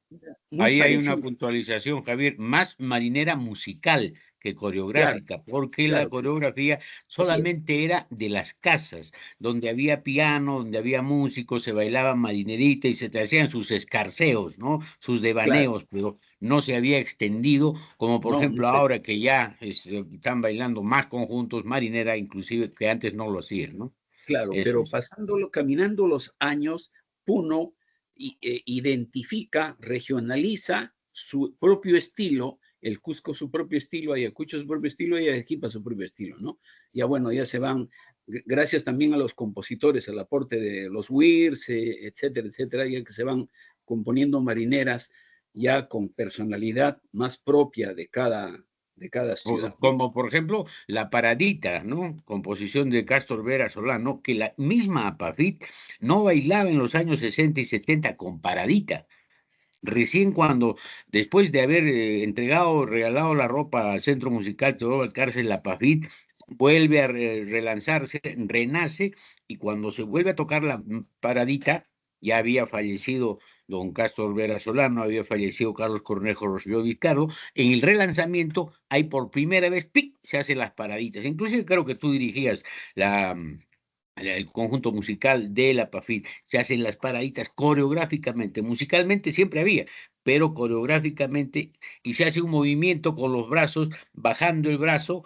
ahí hay una puntualización, Javier, más marinera musical que coreográfica, porque la coreografía solamente era de las casas, donde había piano, donde había músicos, se bailaba marinerita y se te hacían sus escarceos, ¿no? Sus devaneos, pero no se había extendido, como por ejemplo ahora que ya están bailando más conjuntos marinera, inclusive que antes no lo hacían, ¿no? Claro, pero caminando los años, Puno identifica, regionaliza su propio estilo, el Cusco su propio estilo, Ayacucho su propio estilo y Arequipa su propio estilo, ¿no? Ya bueno, ya se van, gracias también a los compositores, al aporte de los Wirs, etcétera, etcétera, ya que se van componiendo marineras ya con personalidad más propia de cada ciudad. Como por ejemplo la Paradita, ¿no? Composición de Cástor Vera Solano, que la misma Apafit no bailaba en los años 60 y 70 con Paradita. Recién cuando, después de haber regalado la ropa al Centro Musical Teodoro Alcárcel, la Apafit vuelve a relanzarse, renace, y cuando se vuelve a tocar la Paradita, ya había fallecido don Castro Vera Solano, había fallecido Carlos Cornejo Rosselló Vizcardo. En el relanzamiento hay por primera vez, ¡pic!, se hacen las paraditas. Inclusive creo que tú dirigías el conjunto musical de la PAFIT, se hacen las paraditas coreográficamente, musicalmente siempre había, pero coreográficamente, y se hace un movimiento con los brazos, bajando el brazo,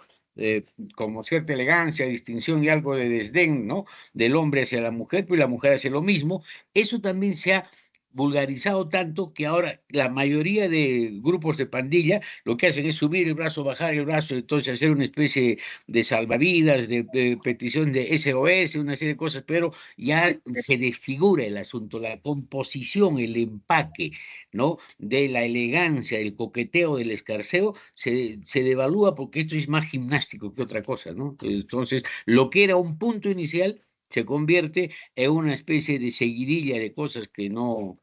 como cierta elegancia, distinción y algo de desdén, ¿no? Del hombre hacia la mujer, pero la mujer hace lo mismo. Eso también se ha vulgarizado tanto que ahora la mayoría de grupos de pandilla lo que hacen es subir el brazo, bajar el brazo, entonces hacer una especie de salvavidas, de petición de SOS, una serie de cosas, pero ya se desfigura el asunto, la composición, el empaque, ¿no? De la elegancia, el coqueteo, del escarceo, se devalúa porque esto es más gimnástico que otra cosa, ¿no? Entonces, lo que era un punto inicial se convierte en una especie de seguidilla de cosas que no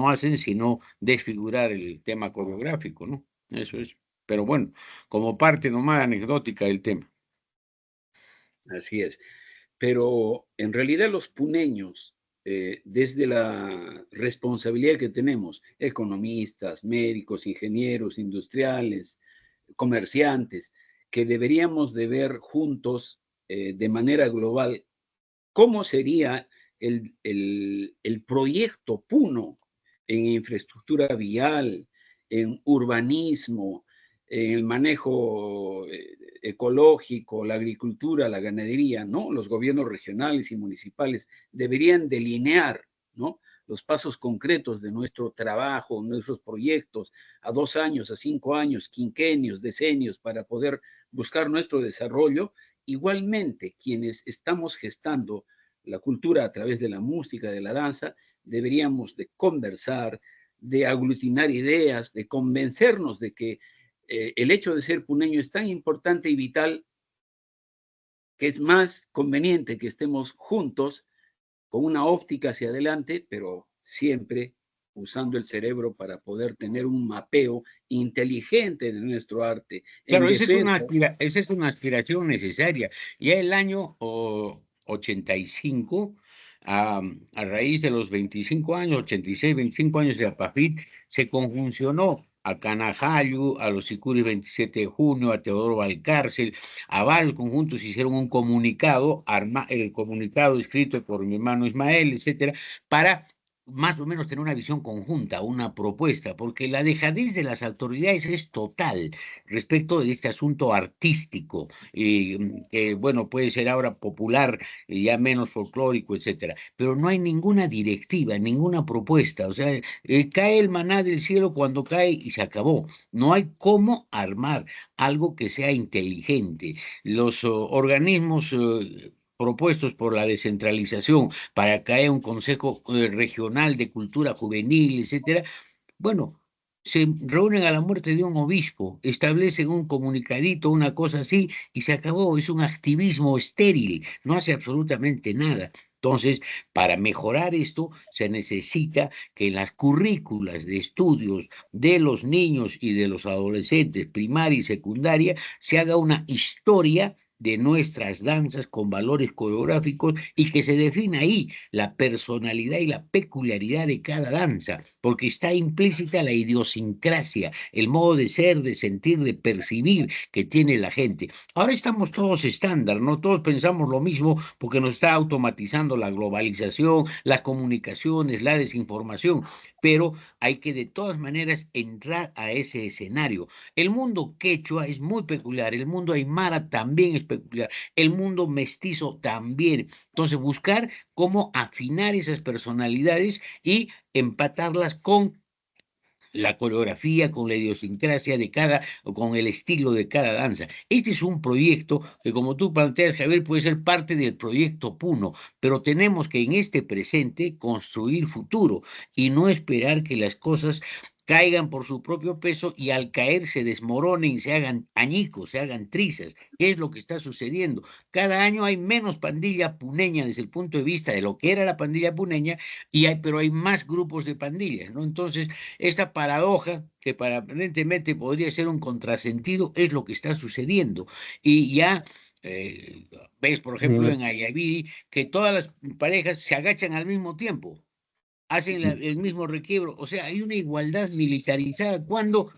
hacen sino desfigurar el tema coreográfico, ¿no? Eso es. Pero bueno, como parte nomás anecdótica del tema. Así es. Pero en realidad los puneños, desde la responsabilidad que tenemos, economistas, médicos, ingenieros, industriales, comerciantes, que deberíamos de ver juntos de manera global cómo sería el proyecto Puno en infraestructura vial, en urbanismo, en el manejo ecológico, la agricultura, la ganadería, ¿no? Los gobiernos regionales y municipales deberían delinear, ¿no?, los pasos concretos de nuestro trabajo, nuestros proyectos, a 2 años, a 5 años, quinquenios, decenios, para poder buscar nuestro desarrollo. Igualmente, quienes estamos gestando la cultura a través de la música, de la danza, deberíamos de conversar, de aglutinar ideas, de convencernos de que el hecho de ser puneño es tan importante y vital que es más conveniente que estemos juntos con una óptica hacia adelante, pero siempre usando el cerebro para poder tener un mapeo inteligente de nuestro arte en Claro, defensa. esa es una aspiración necesaria. Ya el año 85, a raíz de los 25 años, 86, 25 años de APAFIT, se conjuncionó a Canajayu, a los Sicuris 27 de junio, a Teodoro Valcárcel, a varios conjuntos hicieron un comunicado, el comunicado escrito por mi hermano Ismael, etcétera, para más o menos tener una visión conjunta, una propuesta, porque la dejadez de las autoridades es total respecto de este asunto artístico, que bueno, puede ser ahora popular, ya menos folclórico, etcétera, pero no hay ninguna directiva, ninguna propuesta, o sea, cae el maná del cielo cuando cae y se acabó, no hay cómo armar algo que sea inteligente. Los organismos propuestos por la descentralización para que haya un consejo regional de cultura juvenil, etcétera, bueno, se reúnen a la muerte de un obispo, establecen un comunicadito, una cosa así, y se acabó. Es un activismo estéril, no hace absolutamente nada. Entonces, para mejorar esto, se necesita que en las currículas de estudios de los niños y de los adolescentes, primaria y secundaria, se haga una historia de nuestras danzas con valores coreográficos y que se defina ahí la personalidad y la peculiaridad de cada danza, porque está implícita la idiosincrasia, el modo de ser, de sentir, de percibir que tiene la gente. Ahora estamos todos estándar, ¿no? Todos pensamos lo mismo porque nos está automatizando la globalización, las comunicaciones, la desinformación, pero hay que de todas maneras entrar a ese escenario. El mundo quechua es muy peculiar, el mundo aymara también es peculiar, el mundo mestizo también. Entonces, buscar cómo afinar esas personalidades y empatarlas con la coreografía, con la idiosincrasia de cada, o con el estilo de cada danza. Este es un proyecto que, como tú planteas, Javier, puede ser parte del proyecto Puno, pero tenemos que en este presente construir futuro y no esperar que las cosas caigan por su propio peso y al caer se desmoronen, se hagan añicos, se hagan trizas. ¿Qué es lo que está sucediendo? Cada año hay menos pandilla puneña desde el punto de vista de lo que era la pandilla puneña, pero hay más grupos de pandillas, ¿no? Entonces, esta paradoja, que aparentemente podría ser un contrasentido, es lo que está sucediendo. Y ya ves, por Sí, ejemplo, en Ayaviri, que todas las parejas se agachan al mismo tiempo. hacen el mismo requiebro. O sea, hay una igualdad militarizada cuando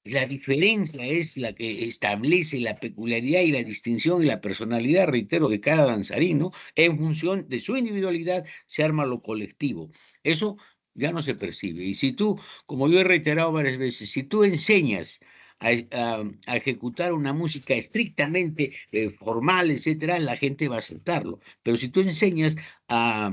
la diferencia es la que establece la peculiaridad y la distinción y la personalidad, reitero, de cada danzarín, ¿no? En función de su individualidad se arma lo colectivo. Eso ya no se percibe. Y si tú, como yo he reiterado varias veces, si tú enseñas a ejecutar una música estrictamente formal, etcétera, la gente va a aceptarlo. Pero si tú enseñas a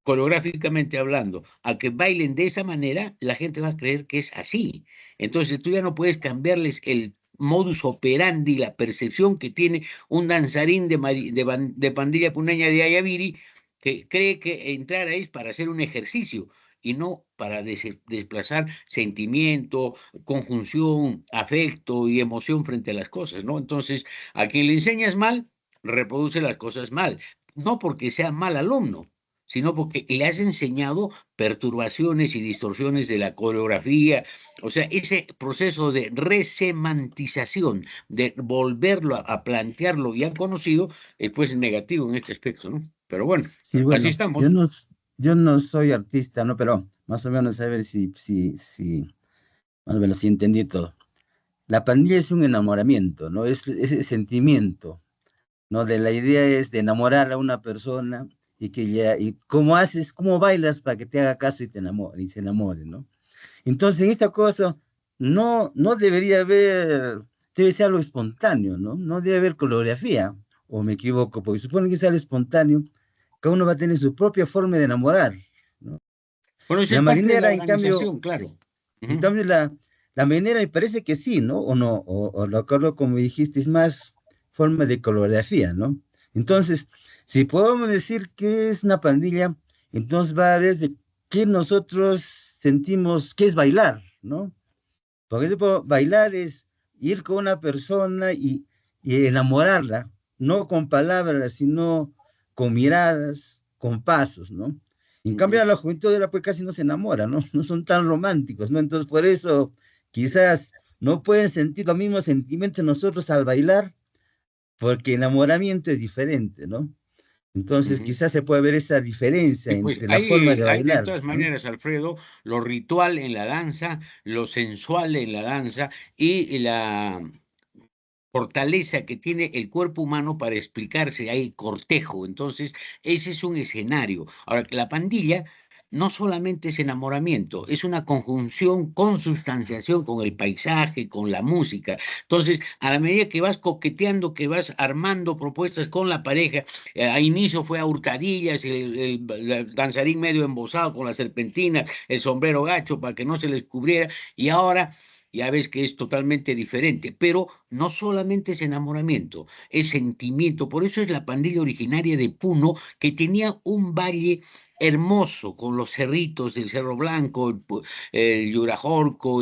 coreográficamente hablando, a que bailen de esa manera, la gente va a creer que es así. Entonces tú ya no puedes cambiarles el modus operandi, la percepción que tiene un danzarín de pandilla puneña de Ayaviri, que cree que entrar ahí es para hacer un ejercicio y no para desplazar sentimiento, conjunción, afecto y emoción frente a las cosas, ¿no? Entonces, a quien le enseñas mal, reproduce las cosas mal, no porque sea mal alumno, sino porque le has enseñado perturbaciones y distorsiones de la coreografía, o sea, ese proceso de resemantización, de volverlo a plantearlo ya conocido, pues negativo en este aspecto, ¿no? Pero bueno, Sí, así bueno, estamos. yo no soy artista, ¿no? Pero más o menos a ver más o menos si entendí todo. La pandilla es un enamoramiento, ¿no? Es ese sentimiento, ¿no? De la idea es de enamorar a una persona y que ya, y cómo haces, cómo bailas para que te haga caso y te enamore, y se enamore, ¿no? Entonces, en esta cosa no debería haber, debe ser algo espontáneo, ¿no? No debe haber coreografía, o me equivoco, porque supone que es algo espontáneo, cada uno va a tener su propia forma de enamorar, ¿no? Bueno, eso La es parte de la marinera, organización, claro. en cambio, la marinera me parece que sí, ¿no? O no, o lo acuerdo como dijiste, es más forma de coreografía, ¿no? Entonces, si podemos decir que es una pandilla, entonces va a haber de qué nosotros sentimos que es bailar, ¿no? Por ejemplo, bailar es ir con una persona y enamorarla, no con palabras, sino con miradas, con pasos, ¿no? En cambio, a la juventud de la pues casi no se enamora, ¿no? No son tan románticos, ¿no? Entonces, por eso quizás no pueden sentir los mismos sentimientos nosotros al bailar, porque el enamoramiento es diferente, ¿no? Entonces, quizás se puede ver esa diferencia Sí, pues entre la forma de hay de bailar, todas ¿no? maneras, Alfredo, lo ritual en la danza, lo sensual en la danza y la fortaleza que tiene el cuerpo humano para explicarse, hay cortejo, entonces ese es un escenario. Ahora, la pandilla no solamente es enamoramiento, es una conjunción, consubstanciación con el paisaje, con la música. Entonces, a la medida que vas coqueteando, que vas armando propuestas con la pareja, a inicio fue a hurtadillas, el danzarín medio embosado con la serpentina, el sombrero gacho para que no se les cubriera, y ahora ya ves que es totalmente diferente, pero no solamente es enamoramiento, es sentimiento. Por eso es la pandilla originaria de Puno, que tenía un valle hermoso con los cerritos del Cerro Blanco, el Yurajorco,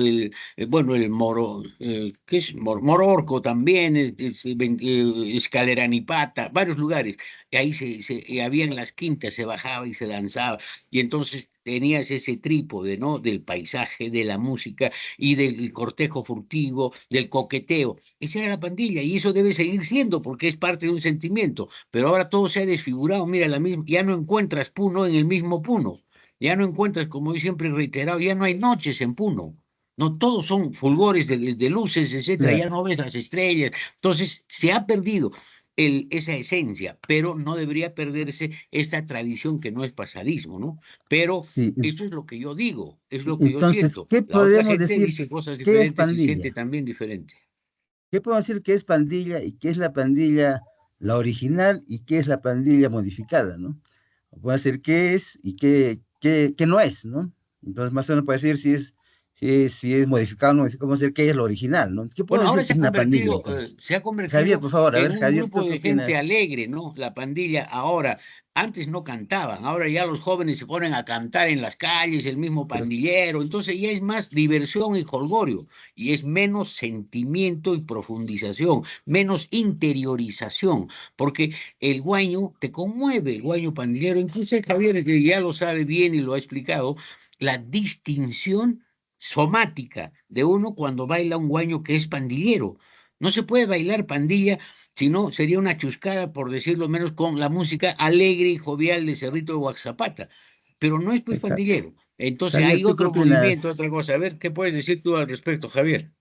bueno, el Moro, ¿qué es? Mororco también, Escaleranipata, varios lugares. Y ahí había en las quintas, se bajaba y se danzaba. Y entonces tenías ese trípode, ¿no? Del paisaje, de la música y del cortejo furtivo, del coqueteo. Esa era la pandilla y eso debe seguir siendo porque es parte de un sentimiento. Pero ahora todo se ha desfigurado. Mira, ya no encuentras Puno en el mismo Puno. Ya no encuentras, como yo siempre he reiterado, ya no hay noches en Puno. No todos son fulgores de luces, etcétera. Claro. Ya no ves las estrellas. Entonces se ha perdido esa esencia, pero no debería perderse esta tradición que no es pasadismo, ¿no? Pero Sí, eso es lo que yo digo, es lo que yo entonces, siento. ¿qué La otra podemos gente decir? dice cosas ¿Qué es diferentes y siente pandilla? también diferente. ¿Qué podemos decir que es pandilla y qué es la pandilla, la original y qué es la pandilla modificada, ¿no? Puede decir qué es y qué no es, ¿no? Entonces, más o menos puede decir si es modificado o no modificado, vamos a decir qué es lo original, ¿no? ¿Qué puedo Bueno, ahora decir que es una pandilla, entonces? se ha Javier, convertido por favor, a en ver, un Javier, grupo ¿tú qué de gente opinas? alegre, ¿no? La pandilla ahora, antes no cantaban, ahora ya los jóvenes se ponen a cantar en las calles, el mismo pandillero, entonces ya es más diversión y jolgorio, y es menos sentimiento y profundización, menos interiorización, porque el guaño te conmueve, el guaño pandillero, incluso Javier, que ya lo sabe bien y lo ha explicado, la distinción somática de uno cuando baila un guaño que es pandillero. No se puede bailar pandilla, sino sería una chuscada, por decirlo menos, con la música alegre y jovial de Cerrito de Guaxapata. pero no es pues pandillero. Entonces Javier, hay ¿tú qué otro movimiento, opinas? otra cosa. A ver, ¿qué puedes decir tú al respecto, Javier?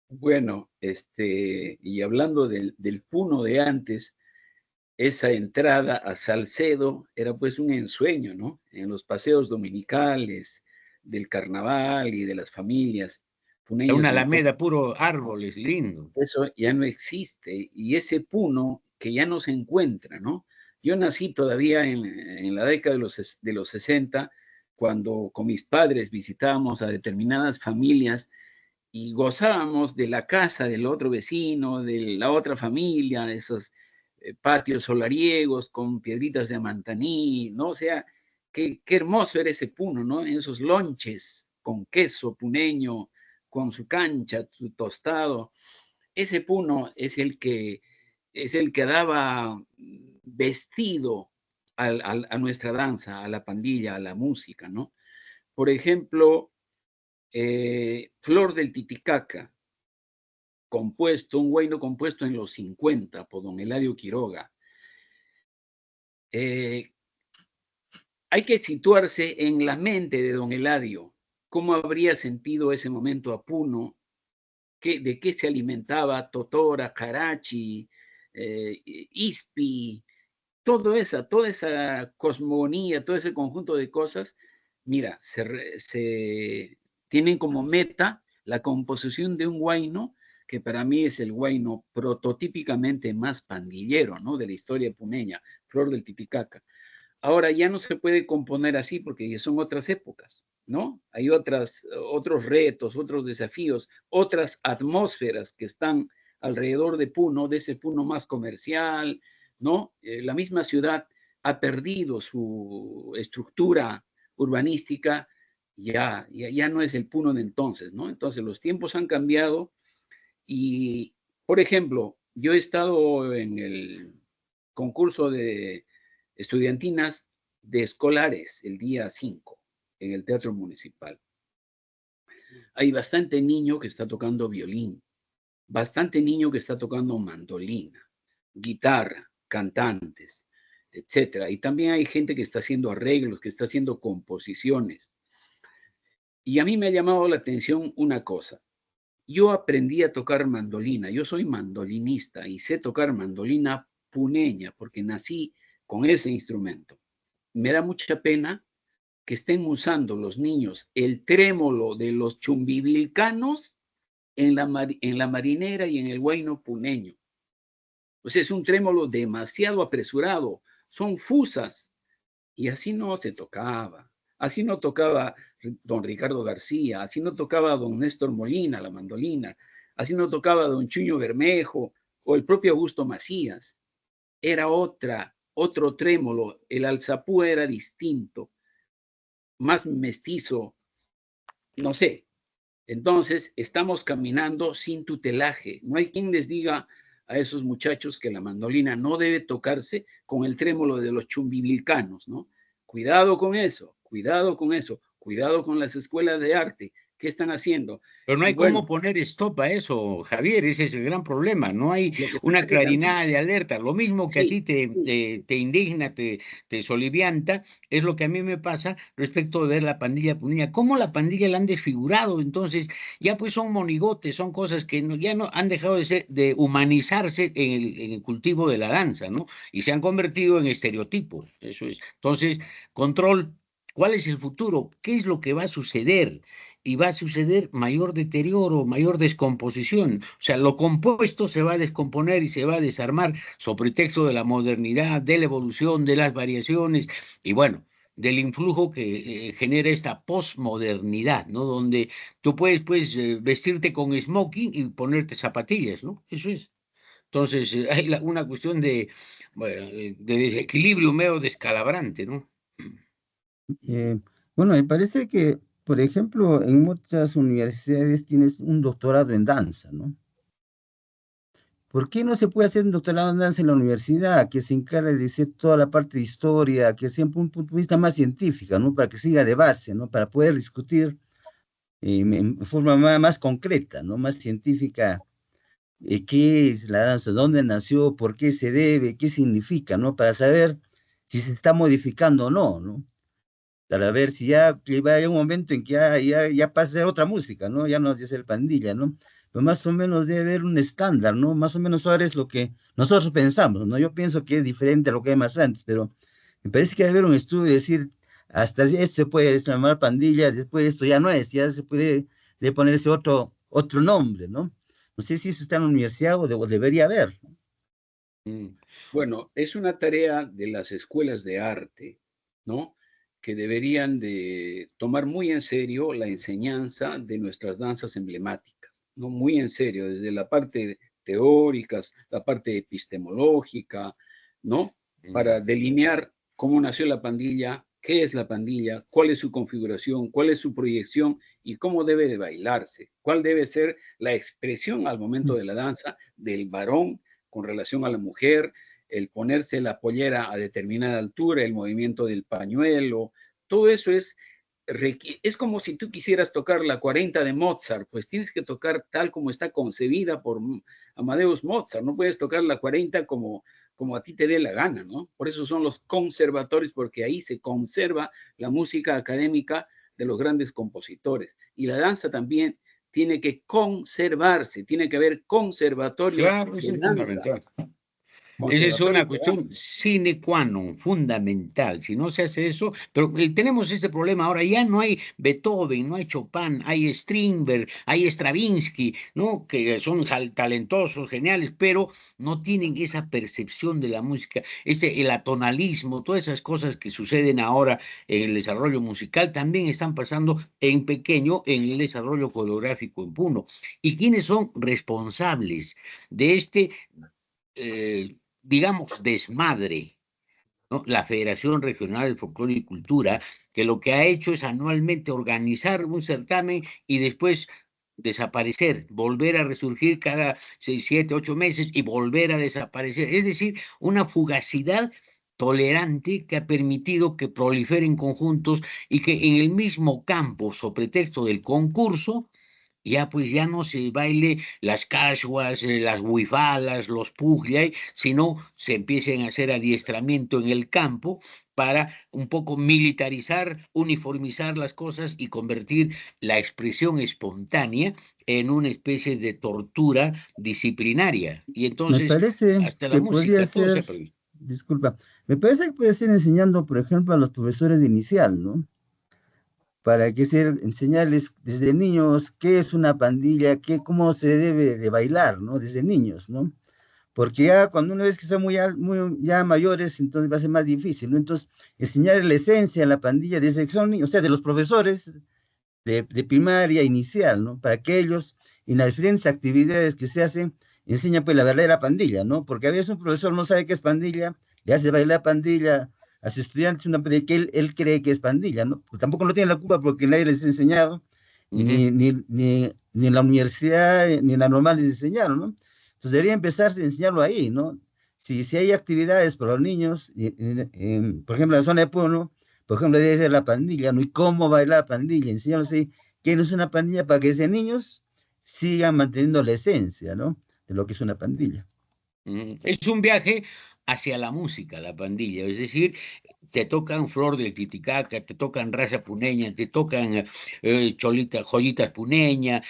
Bueno, y hablando del Puno de antes, esa entrada a Salcedo era pues un ensueño, ¿no? En los paseos dominicales, del carnaval y de las familias puneñas Una de entonces. alameda, puro árboles, lindo. Eso ya no existe y ese Puno que ya no se encuentra, ¿no? Yo nací todavía en la década de los 60, cuando con mis padres visitábamos a determinadas familias y gozábamos de la casa del otro vecino, de la otra familia, de esos patios solariegos con piedritas de mantaní, ¿no? O sea, qué hermoso era ese Puno, ¿no? En esos lonches con queso puneño, con su cancha, su tostado. Ese Puno es el que daba vestido a nuestra danza, a la pandilla, a la música, ¿no? Por ejemplo, Flor del Titicaca, un huayno compuesto en los 50 por don Eladio Quiroga. Hay que situarse en la mente de don Eladio, cómo habría sentido ese momento a Puno, de qué se alimentaba Totora, Carachi, Ispi, toda esa cosmogonía, todo ese conjunto de cosas, mira, se tienen como meta la composición de un huayno que para mí es el huayno prototípicamente más pandillero, ¿no? De la historia puneña, Flor del Titicaca. Ahora ya no se puede componer así porque ya son otras épocas, ¿no? Hay otros retos, otros desafíos, otras atmósferas que están alrededor de Puno, de ese Puno más comercial, ¿no? La misma ciudad ha perdido su estructura urbanística, ya no es el Puno de entonces, ¿no? Entonces los tiempos han cambiado y, por ejemplo, yo he estado en el concurso de estudiantinas de escolares el día 5 en el Teatro Municipal. Hay bastante niño que está tocando violín, bastante niño que está tocando mandolina, guitarra, cantantes, etcétera. Y también hay gente que está haciendo arreglos, que está haciendo composiciones. Y a mí me ha llamado la atención una cosa. Yo aprendí a tocar mandolina, yo soy mandolinista y sé tocar mandolina puneña porque nací con ese instrumento. Me da mucha pena que estén usando los niños el trémolo de los chumbivilcanos en la marinera y en el huayno puneño. O sea, es un trémolo demasiado apresurado, son fusas, y así no se tocaba. Así no tocaba don Ricardo García, así no tocaba don Néstor Molina, la mandolina, así no tocaba don Chuño Bermejo o el propio Augusto Macías. Era otro trémolo, el alzapú era distinto, más mestizo, no sé. Entonces, estamos caminando sin tutelaje. No hay quien les diga a esos muchachos que la mandolina no debe tocarse con el trémolo de los chumbivilcanos, ¿no? Cuidado con eso, cuidado con eso, cuidado con las escuelas de arte. ¿Qué están haciendo? Pero no Y hay bueno, cómo poner stop a eso, Javier, ese es el gran problema. No hay lo que una pasa que también, claridad de alerta. Lo mismo que a sí, ti te indigna, te solivianta, es lo que a mí me pasa respecto de ver la pandilla puneña. ¿Cómo la pandilla la han desfigurado? Entonces, ya pues son monigotes, son cosas que ya no han dejado de humanizarse en el cultivo de la danza, ¿no? Y se han convertido en estereotipos. Eso es. Entonces, control, ¿cuál es el futuro? ¿Qué es lo que va a suceder? Y va a suceder mayor deterioro, mayor descomposición. O sea, lo compuesto se va a descomponer y se va a desarmar sobre pretexto de la modernidad, de la evolución, de las variaciones y bueno, del influjo que genera esta posmodernidad, ¿no? Donde tú puedes, pues, vestirte con smoking y ponerte zapatillas, ¿no? Eso es. Entonces, hay una cuestión bueno, de desequilibrio medio descalabrante, ¿no? Eh, bueno, me parece que, por ejemplo, en muchas universidades tienes un doctorado en danza, ¿no? ¿Por qué no se puede hacer un doctorado en danza en la universidad que se encargue de decir toda la parte de historia, que siempre un punto de vista más científica, ¿no? Para que siga de base, ¿no? Para poder discutir en forma más concreta, ¿no? Más científica, qué es la danza, dónde nació, por qué se debe, qué significa, ¿no? Para saber si se está modificando o no, ¿no? para ver si ya que va a haber un momento en que ya pasa a ser otra música, ¿no? Ya no es el pandilla, ¿no? Pero más o menos debe haber un estándar, ¿no? Más o menos ahora es lo que nosotros pensamos, ¿no? Yo pienso que es diferente a lo que hay más antes, pero me parece que debe haber un estudio y decir, hasta esto se puede llamar pandilla, después esto ya no es, ya se puede de ponerse otro nombre, ¿no? No sé si eso está en la universidad o debería haber. Bueno, es una tarea de las escuelas de arte, ¿no? Que deberían de tomar muy en serio la enseñanza de nuestras danzas emblemáticas, ¿no? Muy en serio, desde la parte teórica, la parte epistemológica, ¿no? Para delinear cómo nació la pandilla, qué es la pandilla, cuál es su configuración, cuál es su proyección y cómo debe de bailarse, cuál debe ser la expresión al momento de la danza del varón con relación a la mujer, el ponerse la pollera a determinada altura, el movimiento del pañuelo, todo eso es como si tú quisieras tocar la 40 de Mozart, pues tienes que tocar tal como está concebida por Amadeus Mozart, no puedes tocar la 40 como a ti te dé la gana, ¿no? Por eso son los conservatorios, porque ahí se conserva la música académica de los grandes compositores. Y la danza también tiene que conservarse, tiene que haber conservatorios Claro, eso de es danza. fundamental. Esa es Conservatorios una de cuestión danza. sine qua non, fundamental. Si no se hace eso, pero tenemos este problema ahora, ya no hay Beethoven, no hay Chopin, hay Strindberg, hay Stravinsky, ¿no? Que son talentosos, geniales, pero no tienen esa percepción de la música, el atonalismo, todas esas cosas que suceden ahora en el desarrollo musical también están pasando en pequeño en el desarrollo coreográfico en Puno. ¿Y quiénes son responsables de digamos, desmadre, ¿no? La Federación Regional de Folclore y Cultura, que lo que ha hecho es anualmente organizar un certamen y después desaparecer, volver a resurgir cada 6, 7, 8 meses y volver a desaparecer. Es decir, una fugacidad tolerante que ha permitido que proliferen conjuntos y que en el mismo campo, sobre pretexto del concurso, ya pues ya no se baile las cachuas, las huifalas, los puglia, sino se empiecen a hacer adiestramiento en el campo para un poco militarizar, uniformizar las cosas y convertir la expresión espontánea en una especie de tortura disciplinaria. Y Me entonces, parece hasta la que podría música, todo ser, se ha perdido. disculpa, me parece que puede ser enseñando, por ejemplo, a los profesores de inicial, ¿no? Para que ser, enseñarles desde niños qué es una pandilla, cómo se debe de bailar, ¿no? Desde niños, ¿no? Porque ya cuando una vez que son muy ya mayores, entonces va a ser más difícil, ¿no? Entonces, enseñar la esencia en la pandilla desde que son niños, o sea, de los profesores de primaria inicial, ¿no? Para que ellos, en las diferentes actividades que se hacen, enseñan pues la verdadera pandilla, ¿no? Porque a veces un profesor no sabe qué es pandilla, le hace bailar pandilla a sus estudiantes, una pandilla que él cree que es pandilla, ¿no? Pues tampoco no tiene la culpa porque nadie les ha enseñado, ni en la universidad, ni en la normal les enseñaron, ¿no? Entonces debería empezarse a enseñarlo ahí, ¿no? Si hay actividades para los niños, por ejemplo, en la zona de Pueblo, por ejemplo, debe ser la pandilla, ¿no? Y cómo bailar la pandilla, enseñarles ahí qué es una pandilla para que desde niños sigan manteniendo la esencia, ¿no? De lo que es una pandilla. Es un viaje hacia la música, la pandilla, es decir, te tocan Flor del Titicaca, te tocan Raza Puneña, te tocan Joyitas Puneña,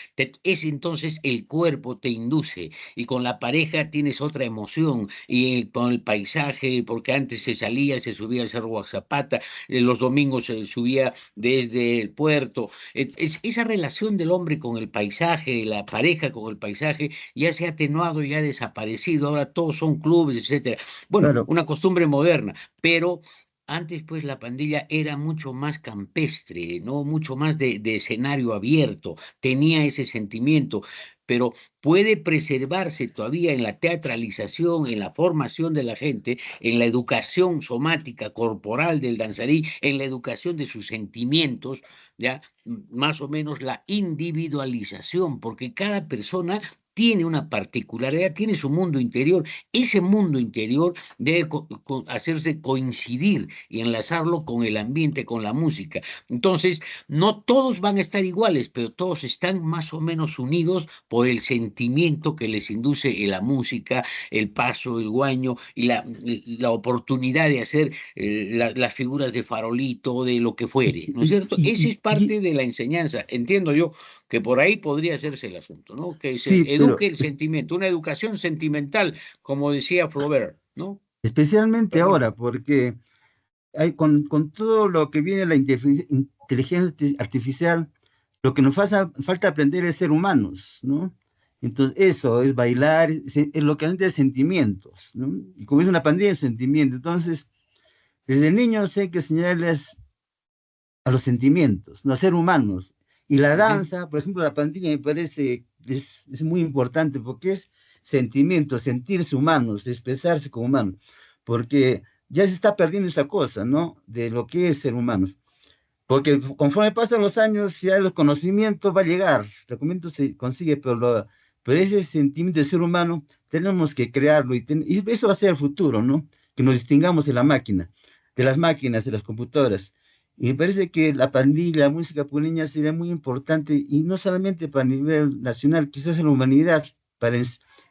es entonces el cuerpo te induce y con la pareja tienes otra emoción y con el paisaje, porque antes se salía, se subía al Cerro Guaxapata, los domingos se subía desde el puerto, esa relación del hombre con el paisaje, la pareja con el paisaje, ya se ha atenuado, ya ha desaparecido, ahora todos son clubes, etcétera. Bueno, Claro, una costumbre moderna, pero antes pues la pandilla era mucho más campestre, ¿no? Mucho más de escenario abierto, tenía ese sentimiento, pero puede preservarse todavía en la teatralización, en la formación de la gente, en la educación somática, corporal del danzarí, en la educación de sus sentimientos, ya más o menos la individualización, porque cada persona tiene una particularidad, tiene su mundo interior. Ese mundo interior debe hacerse coincidir y enlazarlo con el ambiente, con la música. Entonces, no todos van a estar iguales, pero todos están más o menos unidos por el sentimiento que les induce la música, el paso, el guaño y la oportunidad de hacer las figuras de farolito, de lo que fuere, ¿no es cierto? Esa es parte de la enseñanza. Entiendo yo que por ahí podría hacerse el asunto, ¿no? Que se sí, pero eduque el sentimiento, una educación sentimental, como decía Flaubert, ¿no? especialmente Perdón. ahora, porque con todo lo que viene la inteligencia artificial, lo que nos falta aprender es ser humanos, ¿no? Entonces, eso es bailar, es lo que antes es sentimientos, ¿no? Y como es una pandilla de sentimientos, entonces, desde niños hay que enseñarles a los sentimientos, no a ser humanos. Y la danza, por ejemplo, la pandilla me parece, es muy importante porque es sentimiento, sentirse humanos, expresarse como humanos, porque ya se está perdiendo esa cosa, ¿no? De lo que es ser humanos. Porque conforme pasan los años, ya el conocimiento va a llegar, el conocimiento se consigue, pero ese sentimiento de ser humano tenemos que crearlo y eso va a ser el futuro, ¿no? Que nos distingamos de la máquina, de las máquinas, de las computadoras. Y me parece que la pandilla, la música puneña sería muy importante y no solamente para nivel nacional, quizás en la humanidad, para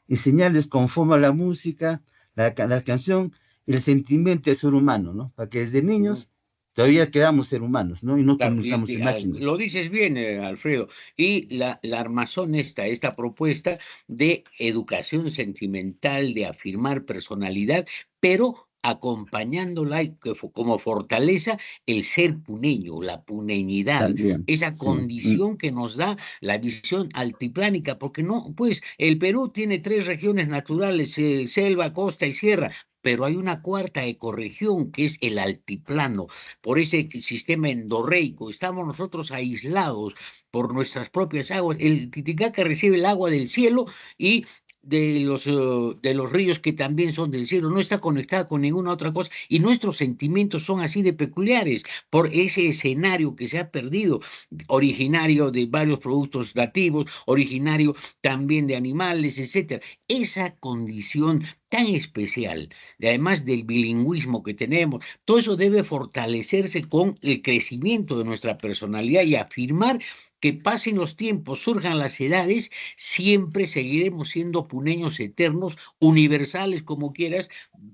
enseñarles cómo forma la música, la canción y el sentimiento de ser humano, ¿no? Para que desde niños todavía quedamos ser humanos, ¿no? Y no Claro, convirtamos en lo máquinas. dices bien, Alfredo. Y la armazón esta propuesta de educación sentimental, de afirmar personalidad, pero acompañándola como fortaleza el ser puneño, la puneñidad, También, esa sí. condición que nos da la visión altiplánica, porque no, pues el Perú tiene 3 regiones naturales, selva, costa y sierra, pero hay una cuarta ecorregión que es el altiplano por ese sistema endorreico, estamos nosotros aislados por nuestras propias aguas. El Titicaca recibe el agua del cielo y de los ríos que también son del cielo, no está conectada con ninguna otra cosa y nuestros sentimientos son así de peculiares por ese escenario que se ha perdido, originario de varios productos nativos, originario también de animales, etcétera. Esa condición tan especial, además del bilingüismo que tenemos, todo eso debe fortalecerse con el crecimiento de nuestra personalidad y afirmar que pasen los tiempos, surjan las edades, siempre seguiremos siendo puneños eternos, universales como quieras,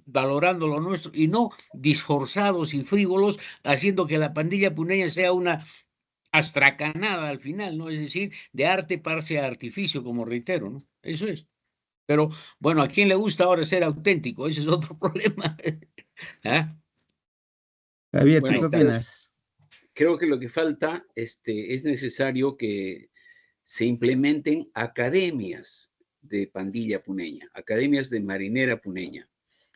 valorando lo nuestro y no disforzados y frívolos, haciendo que la pandilla puneña sea una astracanada al final, ¿no? Es decir, de arte parse a artificio, como reitero, ¿no? Eso es. Pero bueno, ¿a quién le gusta ahora ser auténtico? Ese es otro problema. ¿Ah? Javier, ¿tú Bueno, qué creo, opinas? creo que lo que falta es necesario que se implementen academias de pandilla puneña, academias de marinera puneña,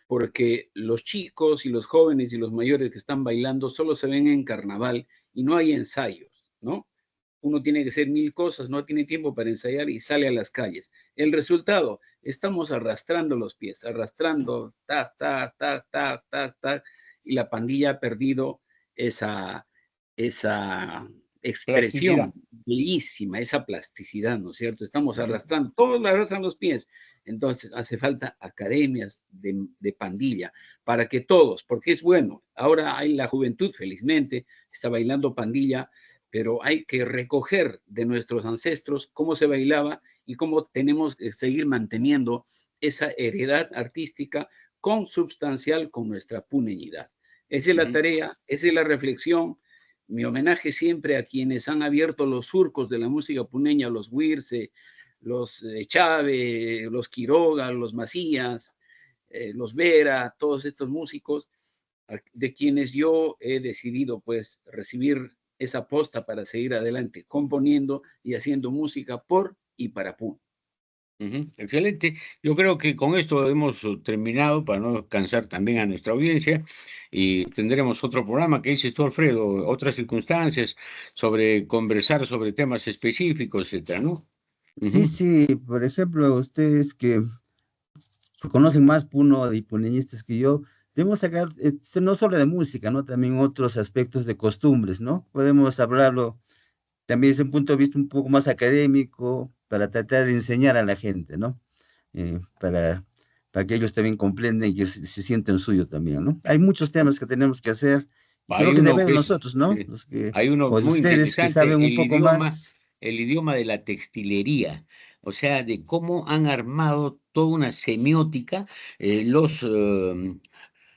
porque los chicos y los jóvenes y los mayores que están bailando solo se ven en carnaval y no hay ensayos, ¿no? Uno tiene que hacer 1000 cosas, no tiene tiempo para ensayar y sale a las calles. El resultado, estamos arrastrando los pies, arrastrando, ta, ta, ta, ta, ta, ta, y la pandilla ha perdido esa, esa Plasticidad. expresión bellísima, esa plasticidad, ¿no es cierto? Estamos arrastrando, todos arrastran los pies. Entonces, hace falta academias de pandilla para que todos, porque es bueno, ahora hay la juventud, felizmente, está bailando pandilla, pero hay que recoger de nuestros ancestros cómo se bailaba y cómo tenemos que seguir manteniendo esa heredad artística consubstancial con nuestra puneñidad. Esa es la tarea, esa es la reflexión. Mi homenaje siempre a quienes han abierto los surcos de la música puneña, los Wirce, los Chávez, los Quiroga, los Macías, los Vera, todos estos músicos de quienes yo he decidido pues recibir esa posta para seguir adelante, componiendo y haciendo música por y para Puno. Excelente. Yo creo que con esto hemos terminado para no cansar también a nuestra audiencia y tendremos otro programa que dices tú, Alfredo, otras circunstancias sobre conversar sobre temas específicos, etcétera, ¿no? Sí, sí, por ejemplo, ustedes que conocen más Puno y puneñistas que yo, debemos sacar, no solo de música, ¿no? También otros aspectos de costumbres, ¿no? Podemos hablarlo también desde un punto de vista un poco más académico, para tratar de enseñar a la gente, ¿no? Para que ellos también comprendan y que se sienten suyo también, ¿no? Hay muchos temas que tenemos que hacer, y creo Hay que uno deben que es, nosotros, ¿no? Los que, hay uno o de muy ustedes que saben interesante, un poco más. el idioma de la textilería, o sea, de cómo han armado toda una semiótica los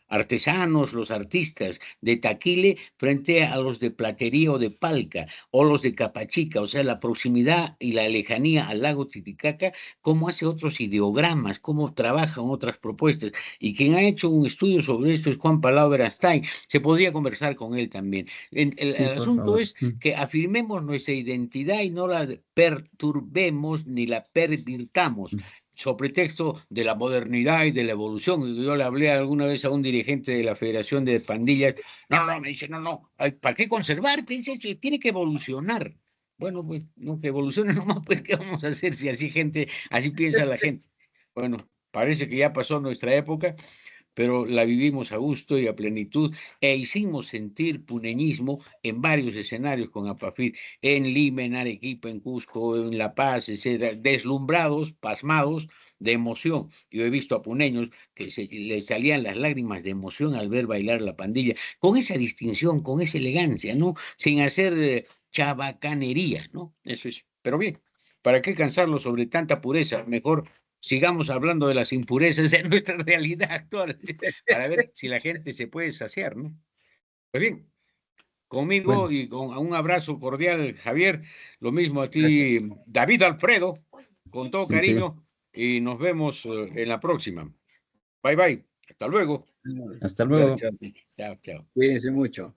artesanos, los artistas de Taquile frente a los de Platería o de Palca, o los de Capachica, o sea, la proximidad y la lejanía al lago Titicaca, cómo hace otros ideogramas, cómo trabajan otras propuestas. Y quien ha hecho un estudio sobre esto es Juan Palau Verastain. Se podría conversar con él también. Sí, El por asunto favor. es que afirmemos nuestra identidad y no la perturbemos ni la pervirtamos sobre pretexto de la modernidad y de la evolución. Yo le hablé alguna vez a un dirigente de la Federación de Pandillas. No, me dice, no, ¿para qué conservar? Piense, tiene que evolucionar. Bueno, pues, no, que evolucione nomás, pues, ¿qué vamos a hacer si así piensa la gente? Bueno, parece que ya pasó nuestra época, pero la vivimos a gusto y a plenitud e hicimos sentir puneñismo en varios escenarios con Apafid, en Lima, en Arequipa, en Cusco, en La Paz, etcétera, deslumbrados, pasmados de emoción. Yo he visto a puneños que les salían las lágrimas de emoción al ver bailar la pandilla, con esa distinción, con esa elegancia, ¿no? Sin hacer chabacanería, ¿no? Eso es. Pero bien, ¿para qué cansarlo sobre tanta pureza? Mejor sigamos hablando de las impurezas en nuestra realidad actual, para ver si la gente se puede saciar, ¿no? Pues bien, conmigo Bueno, y con un abrazo cordial, Javier, lo mismo a gracias. ti, David Alfredo, con todo Sí, sí. cariño, y nos vemos en la próxima. Bye, bye. Hasta luego. Hasta Chao, luego. chao. Chao, chao. Cuídense mucho.